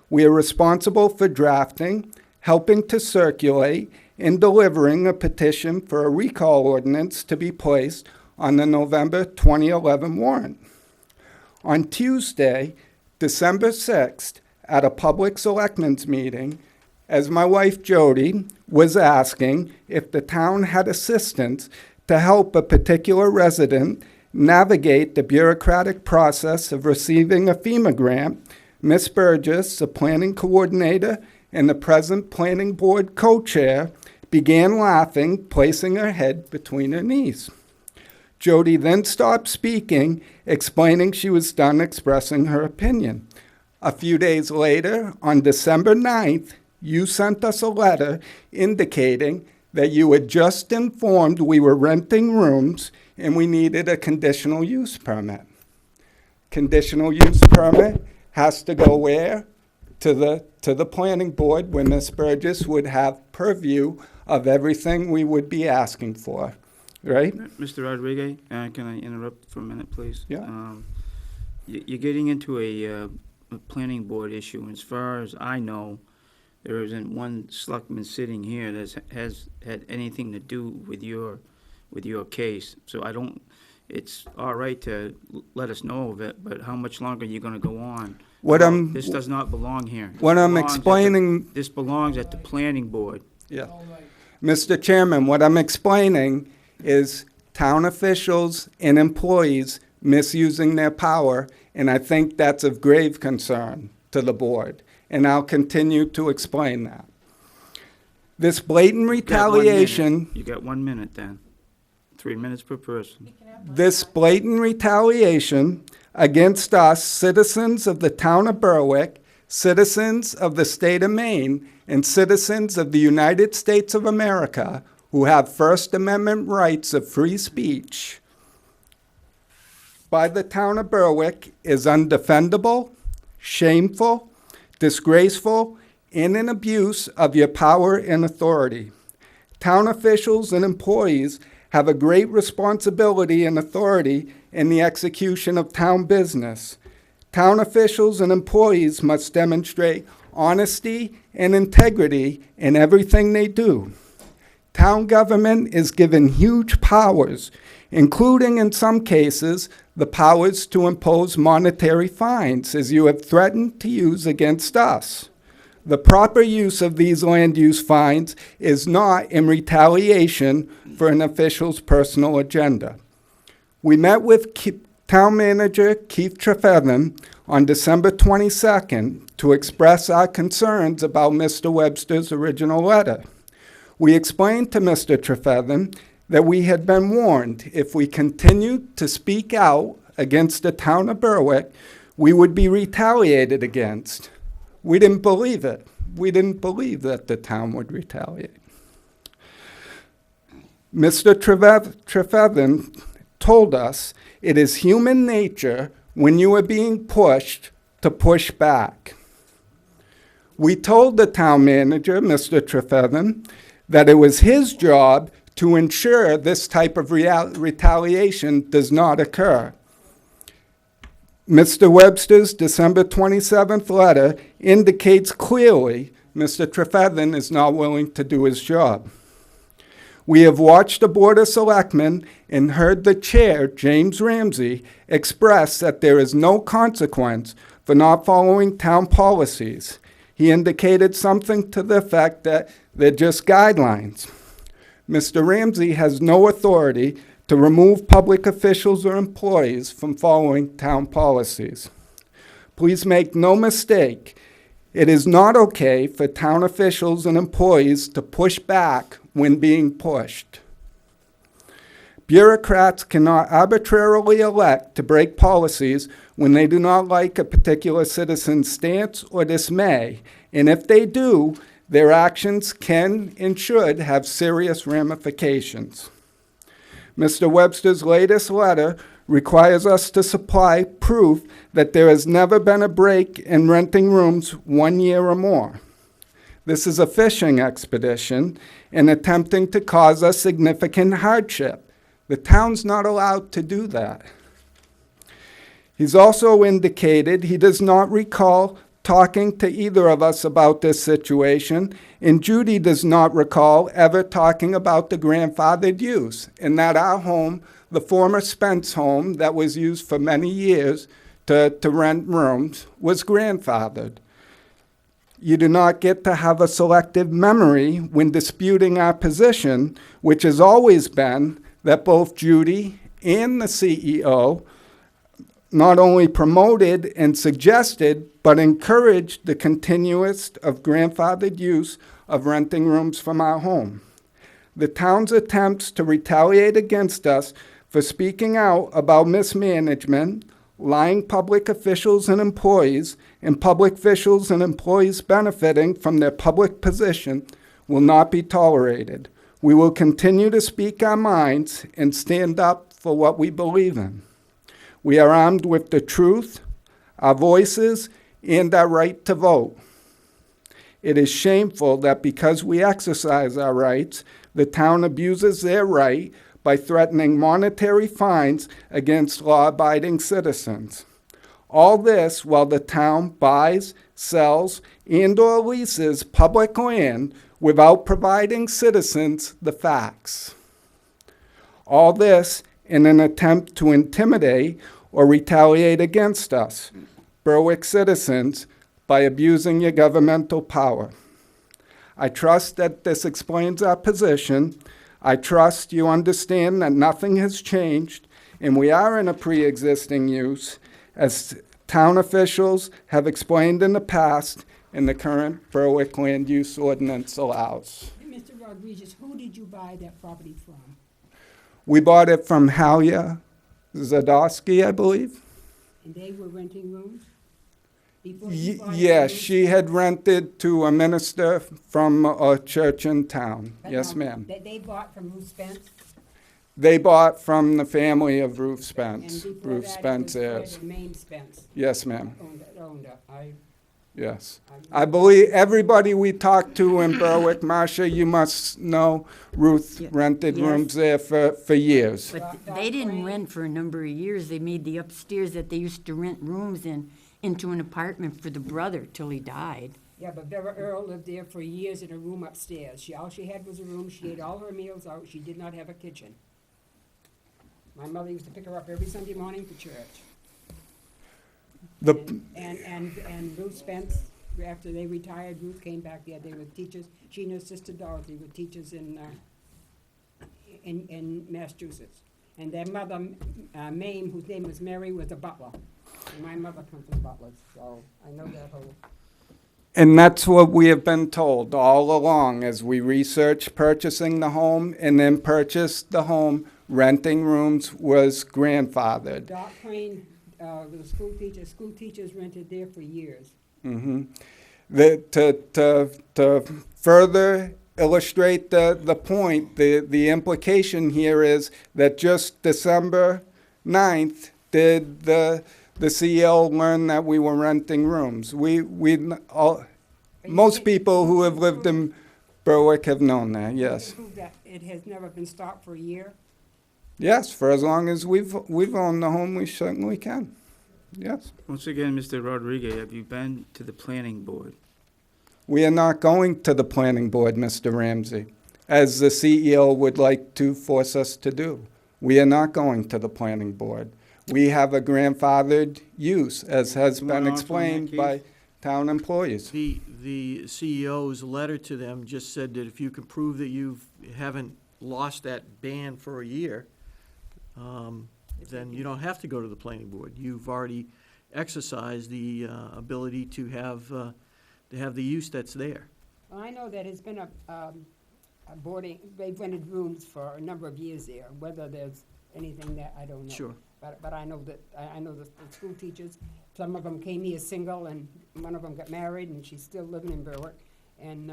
We are responsible for drafting, helping to circulate, and delivering a petition for a recall ordinance to be placed on the November 2011 warrant. On Tuesday, December 6th, at a public selectmen's meeting, as my wife Jody was asking if the town had assistance to help a particular resident navigate the bureaucratic process of receiving a FEMA grant, Ms. Burgess, the planning coordinator and the present planning board co-chair, began laughing, placing her head between her knees. Jody then stopped speaking, explaining she was done expressing her opinion. A few days later, on December 9th, you sent us a letter indicating that you had just informed we were renting rooms and we needed a conditional use permit. Conditional use permit has to go where? To the planning board, where Ms. Burgess would have purview of everything we would be asking for, right? Mr. Rodriguez, can I interrupt for a minute, please? Yeah. You're getting into a planning board issue. And as far as I know, there isn't one selectman sitting here that has had anything to do with your case. So it's all right to let us know of it, but how much longer are you gonna go on? This does not belong here. This belongs at the planning board. Yeah. Mr. Chairman, what I'm explaining is town officials and employees misusing their power, and I think that's of grave concern to the board. And I'll continue to explain that. This blatant retaliation. You got 1 minute then. 3 minutes per person. This blatant retaliation against us, citizens of the town of Berwick, citizens of the state of Maine, and citizens of the United States of America who have First Amendment rights of free speech by the town of Berwick is undefendable, shameful, disgraceful, and an abuse of your power and authority. Town officials and employees have a great responsibility and authority in the execution of town business. Town officials and employees must demonstrate honesty and integrity in everything they do. Town government is given huge powers, including in some cases the powers to impose monetary fines, as you have threatened to use against us. The proper use of these land use fines is not in retaliation for an official's personal agenda. We met with Town Manager Keith Trefethen on December 22nd to express our concerns about Mr. Webster's original letter. We explained to Mr. Trefethen that we had been warned if we continued to speak out against the town of Berwick, we would be retaliated against. We didn't believe it. We didn't believe that the town would retaliate. Mr. Trefethen told us it is human nature when you are being pushed to push back. We told the town manager, Mr. Trefethen, that it was his job to ensure this type of retaliation does not occur. Mr. Webster's December 27th letter indicates clearly Mr. Trefethen is not willing to do his job. We have watched the Board of Selectmen and heard the chair, James Ramsey, express that there is no consequence for not following town policies. He indicated something to the effect that they're just guidelines. Mr. Ramsey has no authority to remove public officials or employees from following town policies. Please make no mistake, it is not okay for town officials and employees to push back when being pushed. Bureaucrats cannot arbitrarily elect to break policies when they do not like a particular citizen's stance or dismay, and if they do, their actions can and should have serious ramifications. Mr. Webster's latest letter requires us to supply proof that there has never been a break in renting rooms 1 year or more. This is a fishing expedition and attempting to cause us significant hardship. The town's not allowed to do that. He's also indicated he does not recall talking to either of us about this situation, and Judy does not recall ever talking about the grandfathered use, and that our home, the former Spence home that was used for many years to rent rooms, was grandfathered. You do not get to have a selective memory when disputing our position, which has always been that both Judy and the CEO not only promoted and suggested, but encouraged the continuance of grandfathered use of renting rooms from our home. The town's attempts to retaliate against us for speaking out about mismanagement, lying public officials and employees benefiting from their public position will not be tolerated. We will continue to speak our minds and stand up for what we believe in. We are armed with the truth, our voices, and our right to vote. It is shameful that because we exercise our rights, the town abuses their right by threatening monetary fines against law-abiding citizens. All this while the town buys, sells, and/or leases public land without providing citizens the facts. All this in an attempt to intimidate or retaliate against us, Berwick citizens, by abusing your governmental power. I trust that this explains our position. I trust you understand that nothing has changed and we are in a pre-existing use, as town officials have explained in the past and the current Berwick land use ordinance allows. Mr. Rodriguez, who did you buy that property from? We bought it from Halia Zadowski, I believe. And they were renting rooms? Before you bought Yes, the she had rented to a minister from a church in town. But Yes, now, ma'am. They bought from Ruth Spence? They bought from the family of Ruth And Spence. before Ruth that, it Spence was heirs. Fred and Maine Spence Yes, ma'am. owned it. Yes. I believe everybody we talked to in Berwick, Marcia, you must know, Ruth Yeah. rented Yes. rooms there for years. But they didn't rent for a number of years. They made the upstairs that they used to rent rooms in into an apartment for the brother till he died. Yeah, but Vera Earl lived there for years in a room upstairs. All she had was a room. She ate all her meals out. She did not have a kitchen. My mother used to pick her up every Sunday morning for church. The, And Ruth Spence, after they retired, Ruth came back there. They were teachers. She and her sister Dorothy were teachers in Massachusetts. And their mother, Mame, whose name was Mary, was a butler. And my mother comes from butlers, so I know that whole. and that's what we have been told all along as we researched purchasing the home and then purchased the home, renting rooms was grandfathered. Doc Crane was a school teachers rented there for years. Mhm. To further illustrate the point, the implication here is that just December 9th did the CEO learn that we were renting rooms. Most people who have lived in Berwick have known that, yes. To prove that it has never been stopped for a year. Yes, for as long as we've owned the home, we certainly can. Yes. Once again, Mr. Rodriguez, have you been to the planning board? We are not going to the planning board, Mr. Ramsey, as the CEO would like to force us to do. We are not going to the planning board. We have a grandfathered use, as has Moving been on from explained that by case. town employees. The CEO's letter to them just said that if you can prove that you haven't lost that ban for a year, then you don't have to go to the planning board. You've already exercised the ability to have the use that's there. Well, I know that it's been a boarding, they've rented rooms for a number of years there. Whether there's anything that, I don't know. Sure. But I know that, I know the school teachers, some of them came here single, and one of them got married, and she's still living in Berwick, and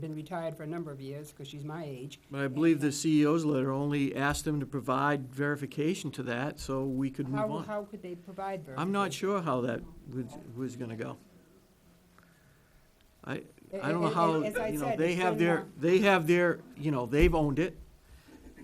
been retired for a number of years, because she's my age. But I believe the CEO's letter only asked them to provide verification to that, so we could move on. How could they provide verification? I'm not sure how that was gonna go. I don't know how, As I you know, said, they it's have been, their, you know, they've owned it.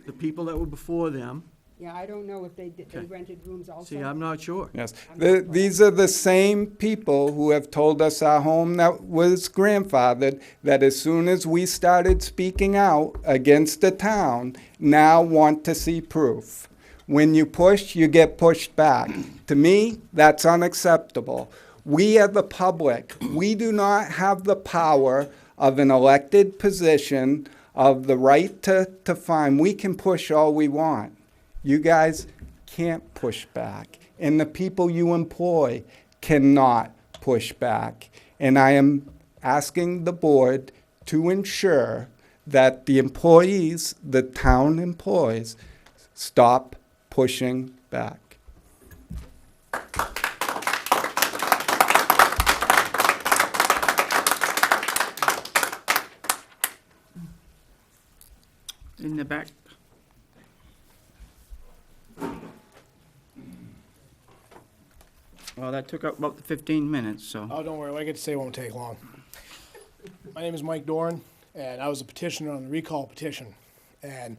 The people that were before them Yeah, I don't know if they did, they Okay. rented rooms also. See, I'm not sure. Yes, I'm not these are the same people who have told us our home that was grandfathered, that as soon as we started speaking out against the town, now want to see proof. When you push, you get pushed back. To me, that's unacceptable. We are the public. We do not have the power of an elected position, of the right to fine. We can push all we want. You guys can't push back, and the people you employ cannot push back. And I am asking the board to ensure that the employees, the town employees, stop pushing back. In the back. Well, that took up about 15 minutes, so. Oh, don't worry, what I get to say won't take long. My name is Mike Doran, and I was a petitioner on the recall petition. And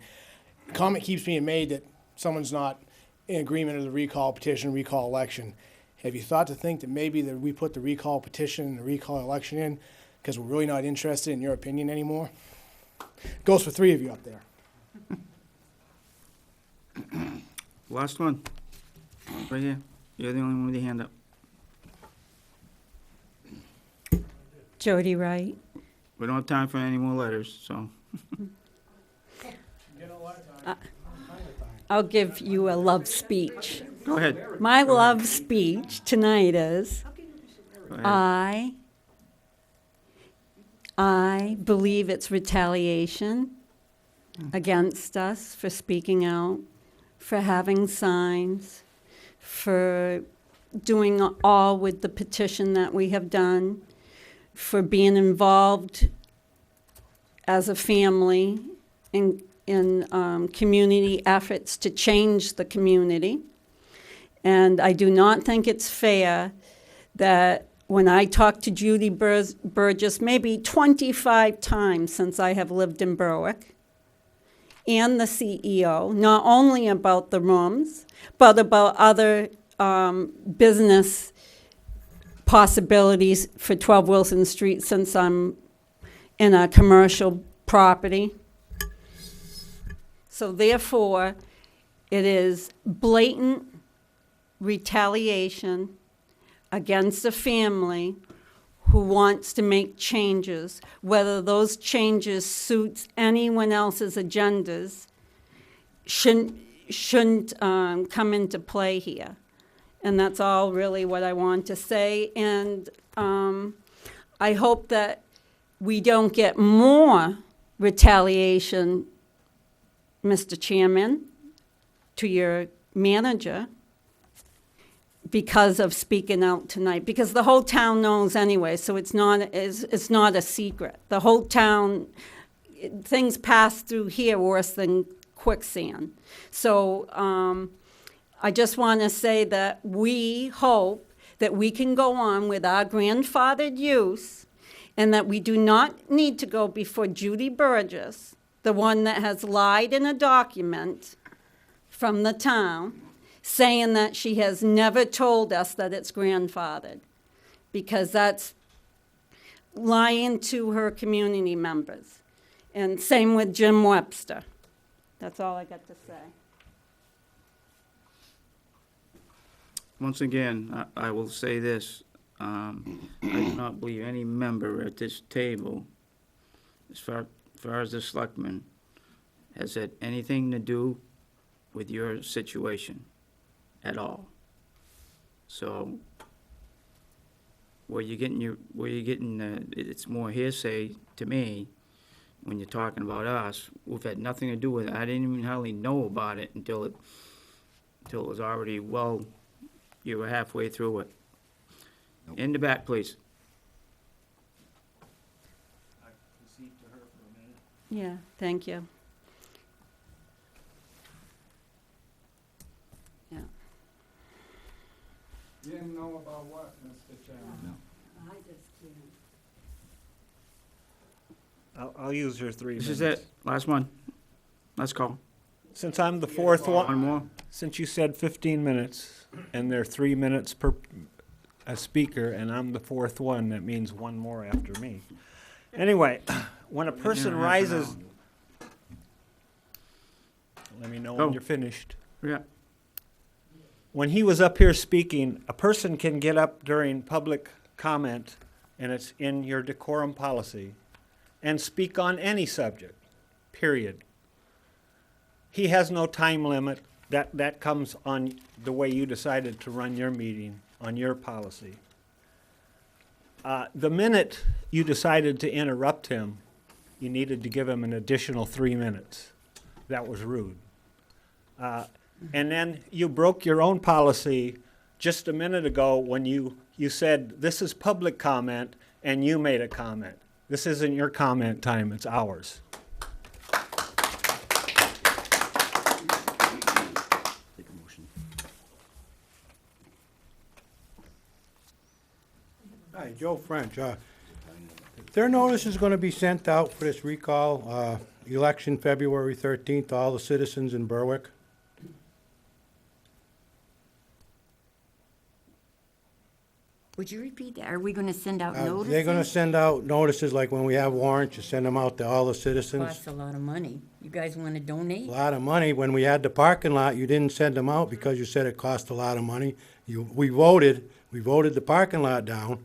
the comment keeps being made that someone's not in agreement of the recall petition, recall election. Have you thought to think that maybe that we put the recall petition and the recall election in because we're really not interested in your opinion anymore? Goes for 3 of you up there. Last one. Right here. You're the only one with your hand up. Jody Wright. We don't have time for any more letters, so. I'll give you a love speech. Go ahead. My love speech tonight is, Go ahead. I believe it's retaliation against us for speaking out, for having signs, for doing all with the petition that we have done, for being involved as a family in community efforts to change the community. And I do not think it's fair that when I talked to Judy Burgess maybe 25 times since I have lived in Berwick, and the CEO, not only about the rooms, but about other business possibilities for 12 Wilson Street since I'm in a commercial property. So therefore, it is blatant retaliation against a family who wants to make changes, whether those changes suits anyone else's agendas, shouldn't come into play here. And that's all really what I want to say. And I hope that we don't get more retaliation, Mr. Chairman, to your manager because of speaking out tonight, because the whole town knows anyway, so it's not a secret. The whole town, things pass through here worse than quicksand. So I just want to say that we hope that we can go on with our grandfathered use and that we do not need to go before Judy Burgess, the one that has lied in a document from the town, saying that she has never told us that it's grandfathered, because that's lying to her community members. And same with Jim Webster. That's all I got to say. Once again, I will say this. I do not believe any member at this table, as far as the selectmen, has had anything to do with your situation at all. So where you're getting it's more hearsay to me when you're talking about us. We've had nothing to do with it. I didn't even hardly know about it until it was already, well, you were halfway through it. Nope. In the back, please. I concede to her for a minute. Yeah, thank you. Yeah. You didn't know about what, Mr. Chairman? I just can't. I'll use your 3 minutes. This is it. Last one. Let's go. Since I'm the fourth One one, more? since you said 15 minutes, and there are 3 minutes per a speaker, and I'm the fourth one, that means one more after me. Anyway, when a person half an rises, let me know when Oh. you're finished. Yeah. When he was up here speaking, a person can get up during public comment, and it's in your decorum policy, and speak on any subject, period. He has no time limit. That comes on the way you decided to run your meeting, on your policy. The minute you decided to interrupt him, you needed to give him an additional 3 minutes. That was rude. And then you broke your own policy just a minute ago when you said, this is public comment, and you made a comment. This isn't your comment time, it's ours. Take a motion. Hi, Joe French. Their notice is gonna be sent out for this recall, election February 13th, to all the citizens in Berwick. Oh, Would you repeat that? Are we gonna send out notices? They're gonna send out notices, like when we have warrants, you send them out to all the citizens. Costs a lot of money. You guys wanna A donate? lot of money. When we had the parking lot, you didn't send them out because you said it cost a lot of money. We voted the parking lot down.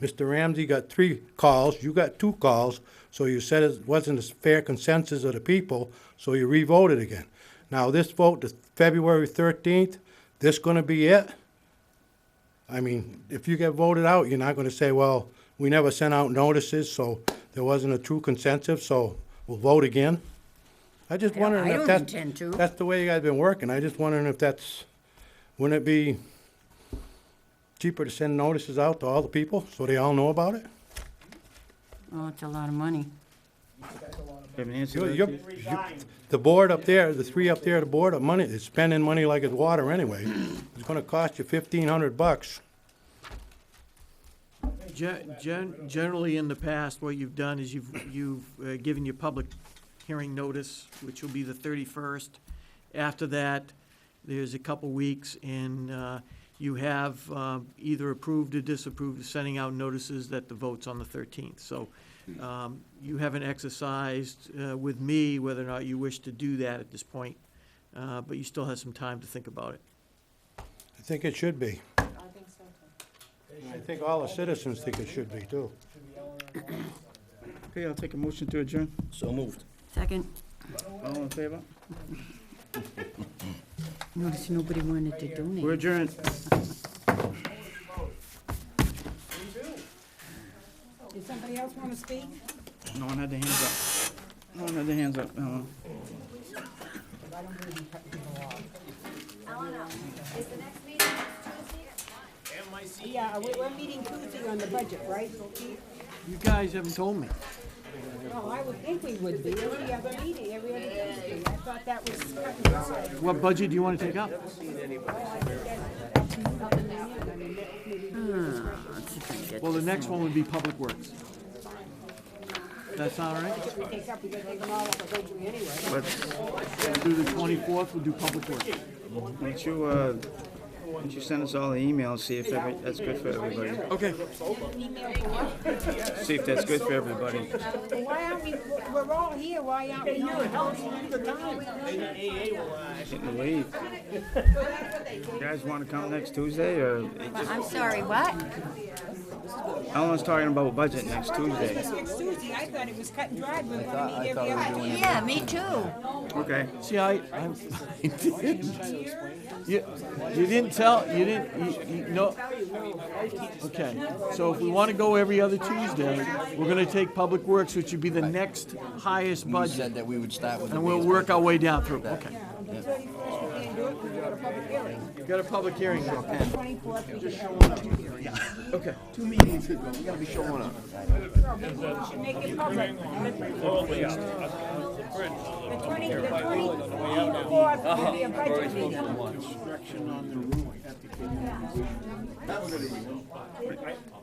Mr. Ramsey got 3 calls, you got 2 calls, so you said it wasn't a fair consensus of the people, so you re-voted again. Now, this vote, the February 13th, this gonna be it? I mean, if you get voted out, you're not gonna say, well, we never sent out notices, so there wasn't a true consensus, so we'll vote again? I just wondering I if don't that's, intend to. that's the way you guys been working. I just wondering if that's, wouldn't it be cheaper to send notices out to all the people, so they all know about it? Oh, it's a lot of money. Have an answer to You- that, you- Keith? The board up there, the 3 up there, the board of money, is spending money like it's water anyway. It's gonna cost you $1,500. Generally, in the past, what you've done is you've given your public hearing notice, which will be the 31st. After that, there's a couple weeks, and you have either approved or disapproved of sending out notices that the vote's on the 13th. So you haven't exercised with me whether or not you wish to do that at this point, but you still have some time to think about it. I think it should be. I think all the citizens think it should be, too. Okay, I'll take a motion to adjourn. So moved. Second, All in favor? notice nobody wanted to donate. We're adjourned. Did somebody else wanna speak? No one had their hands up. No one had their hands up. No. Yeah, we're meeting Tuesday on the budget, right? You guys haven't told me. No, I would think we would be, every other meeting, every other Tuesday. I thought that was cut and dried. What budget do you want to take up? Let's see if I can get Well, the this next in. one would be Public Works. That sound all right? We take up, we gotta take them all up eventually anyway. Let's, We'll do the 24th, we'll do Public Works. why don't you send us all the emails, see if that's good for everybody. Okay. See if that's good for everybody. Why aren't we, we're all here, why aren't we here? Getting to leave. You guys want to come next Tuesday, or I'm sorry, what? Ellen's talking about budget next Tuesday? Next Tuesday, I thought it was cut and dried, we're gonna meet every other Tuesday. Yeah, me too. Okay. See, I you didn't tell, you no. Okay, so if we want to go every other Tuesday, we're going to take Public Works, which would be the next highest We budget, said that we would start with the and we'll base work our budget. way down through. Okay. The 31st, we can't do it, we got a public hearing. Got a public hearing now. 24th, we can have a public hearing. Okay. 2 meetings ago, we gotta be showing up. No, maybe we should make it public. The 24th, There'll be a budget meeting.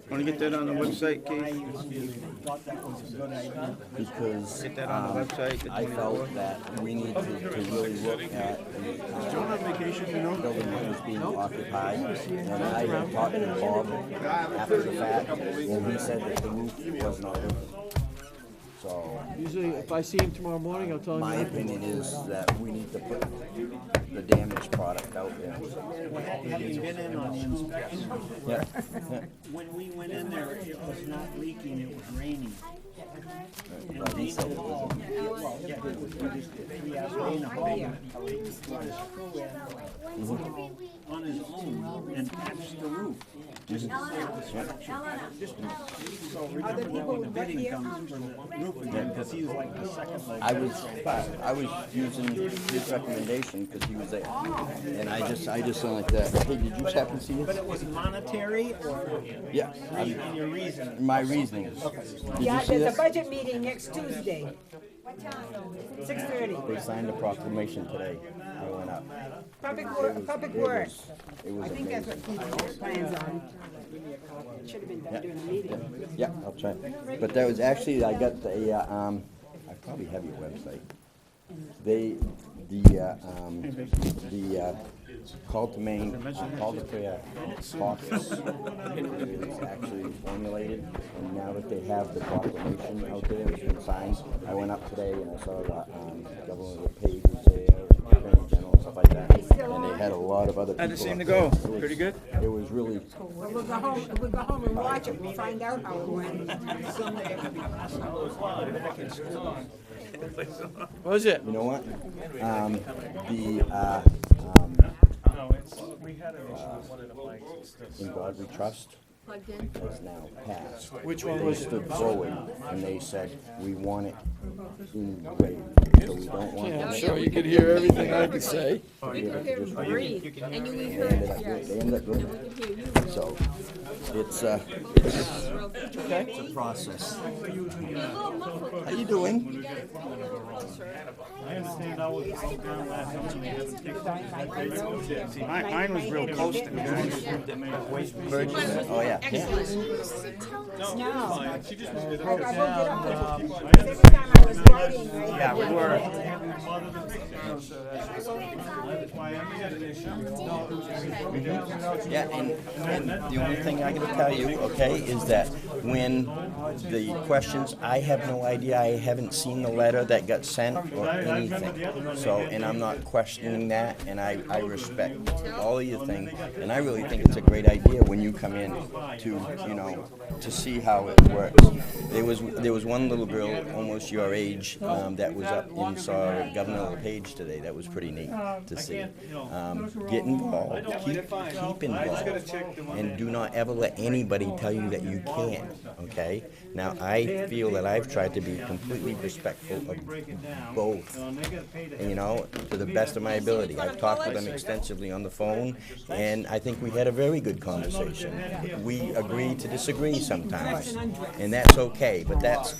Want to get that on the website, Keith? Because Get that on the website, the I felt that we need to really look at the building that was being occupied. And I had talked to Bob after the fact, and he said that the roof was not leaking. So Usually, if I see him tomorrow morning, I'll tell him. my opinion is that we need to put the damaged product out there. Having been in on the inspection, Yeah. when we went in there, it was not leaking, it was raining. But he said it was. He asked Wayne how he put his screw in on his own and patched the roof. Just to save the structure. So remember when the bidding comes for the roof again, because he was like the second leg. I was using his recommendation because he was there, and I just sound like that. Hey, did you happen to see But it? it was monetary or? Yeah. And your reason? My reasoning. Did Yeah, you see there's a this? budget meeting next Tuesday. 6:30. They signed a proclamation today. I went up. Public Works. It was I think that's amazing. what Keith plans on. Should have been done during the meeting. Yeah, I'll try. But that was actually, I got the, I probably have your website. They, the call to Maine, call to prayer caucus is actually formulated, and now that they have the proclamation out there, it's been signed. I went up today and I saw Governor LePage was there, Attorney General, and stuff like that, and they had a lot of other people. How'd it seem up to there. go? It was- Pretty good? It was really, We'll go home and watch it, we'll find out how it went. What was it? you know what? No, it's, we had an issue with one of the mics. It's this, In God We Trust has now passed. Which one They was it? stood forward and they said, we want it engraved, so we don't want it. I'm sure you could hear everything I could say. They ended up good. So, it's a process. How you doing? I understand I was down last time and they haven't fixed it. See, mine was real close to me. Mine was moved at my waist. Oh, yeah. Yeah. No. I looked it up. Yeah, Every time I was writing, right? Yeah, we were. That's why I'm had an issue. Yeah, and the only thing I gotta tell you, okay, is that when the questions, I have no idea, I haven't seen the letter that got sent or anything. So, and I'm not questioning that, and I respect all of your things, and I really think it's a great idea when you come in to, to see how it works. There was one little girl, almost your age, that was up and saw Governor LePage today. That was pretty neat to see. Get involved, keep involved, and do not ever let anybody tell you that you can't, okay? Now, I feel that I've tried to be completely respectful of both, to the best of my ability. I've talked with them extensively on the phone, and I think we had a very good conversation. We agree to disagree sometimes, and that's okay, but that's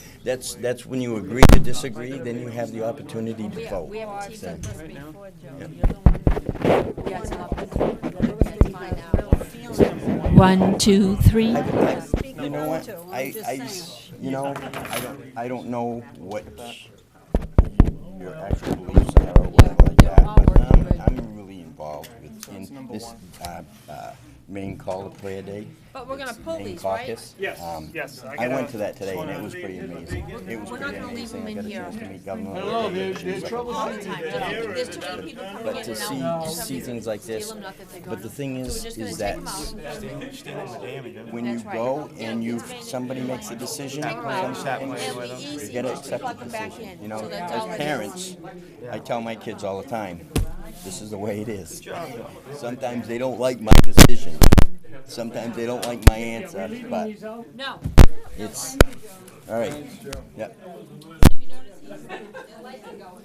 when you agree to disagree, then you have the opportunity to vote. So, One, two, three. you know what? I don't know what your actual beliefs are or whatever like that, but I'm really involved in this Maine Call to Prayer Day. But we're gonna pull Maine these, right? caucus. Yes, yes. I went to that today and it was pretty amazing. It was We're not pretty gonna leave amazing. them I in got a here. chance to meet Governor. I don't know, LePage. they're All the troubleshooting. time, there's too many people coming But in to and see out. see things like this, but the thing is that when you go and somebody makes a decision, you gotta accept the decision. As parents, I tell my kids all the time, this is the way it is. Sometimes they don't like my decision. Sometimes they don't like my answer, but No. it's all right. Yep. If you notice, the lights are going.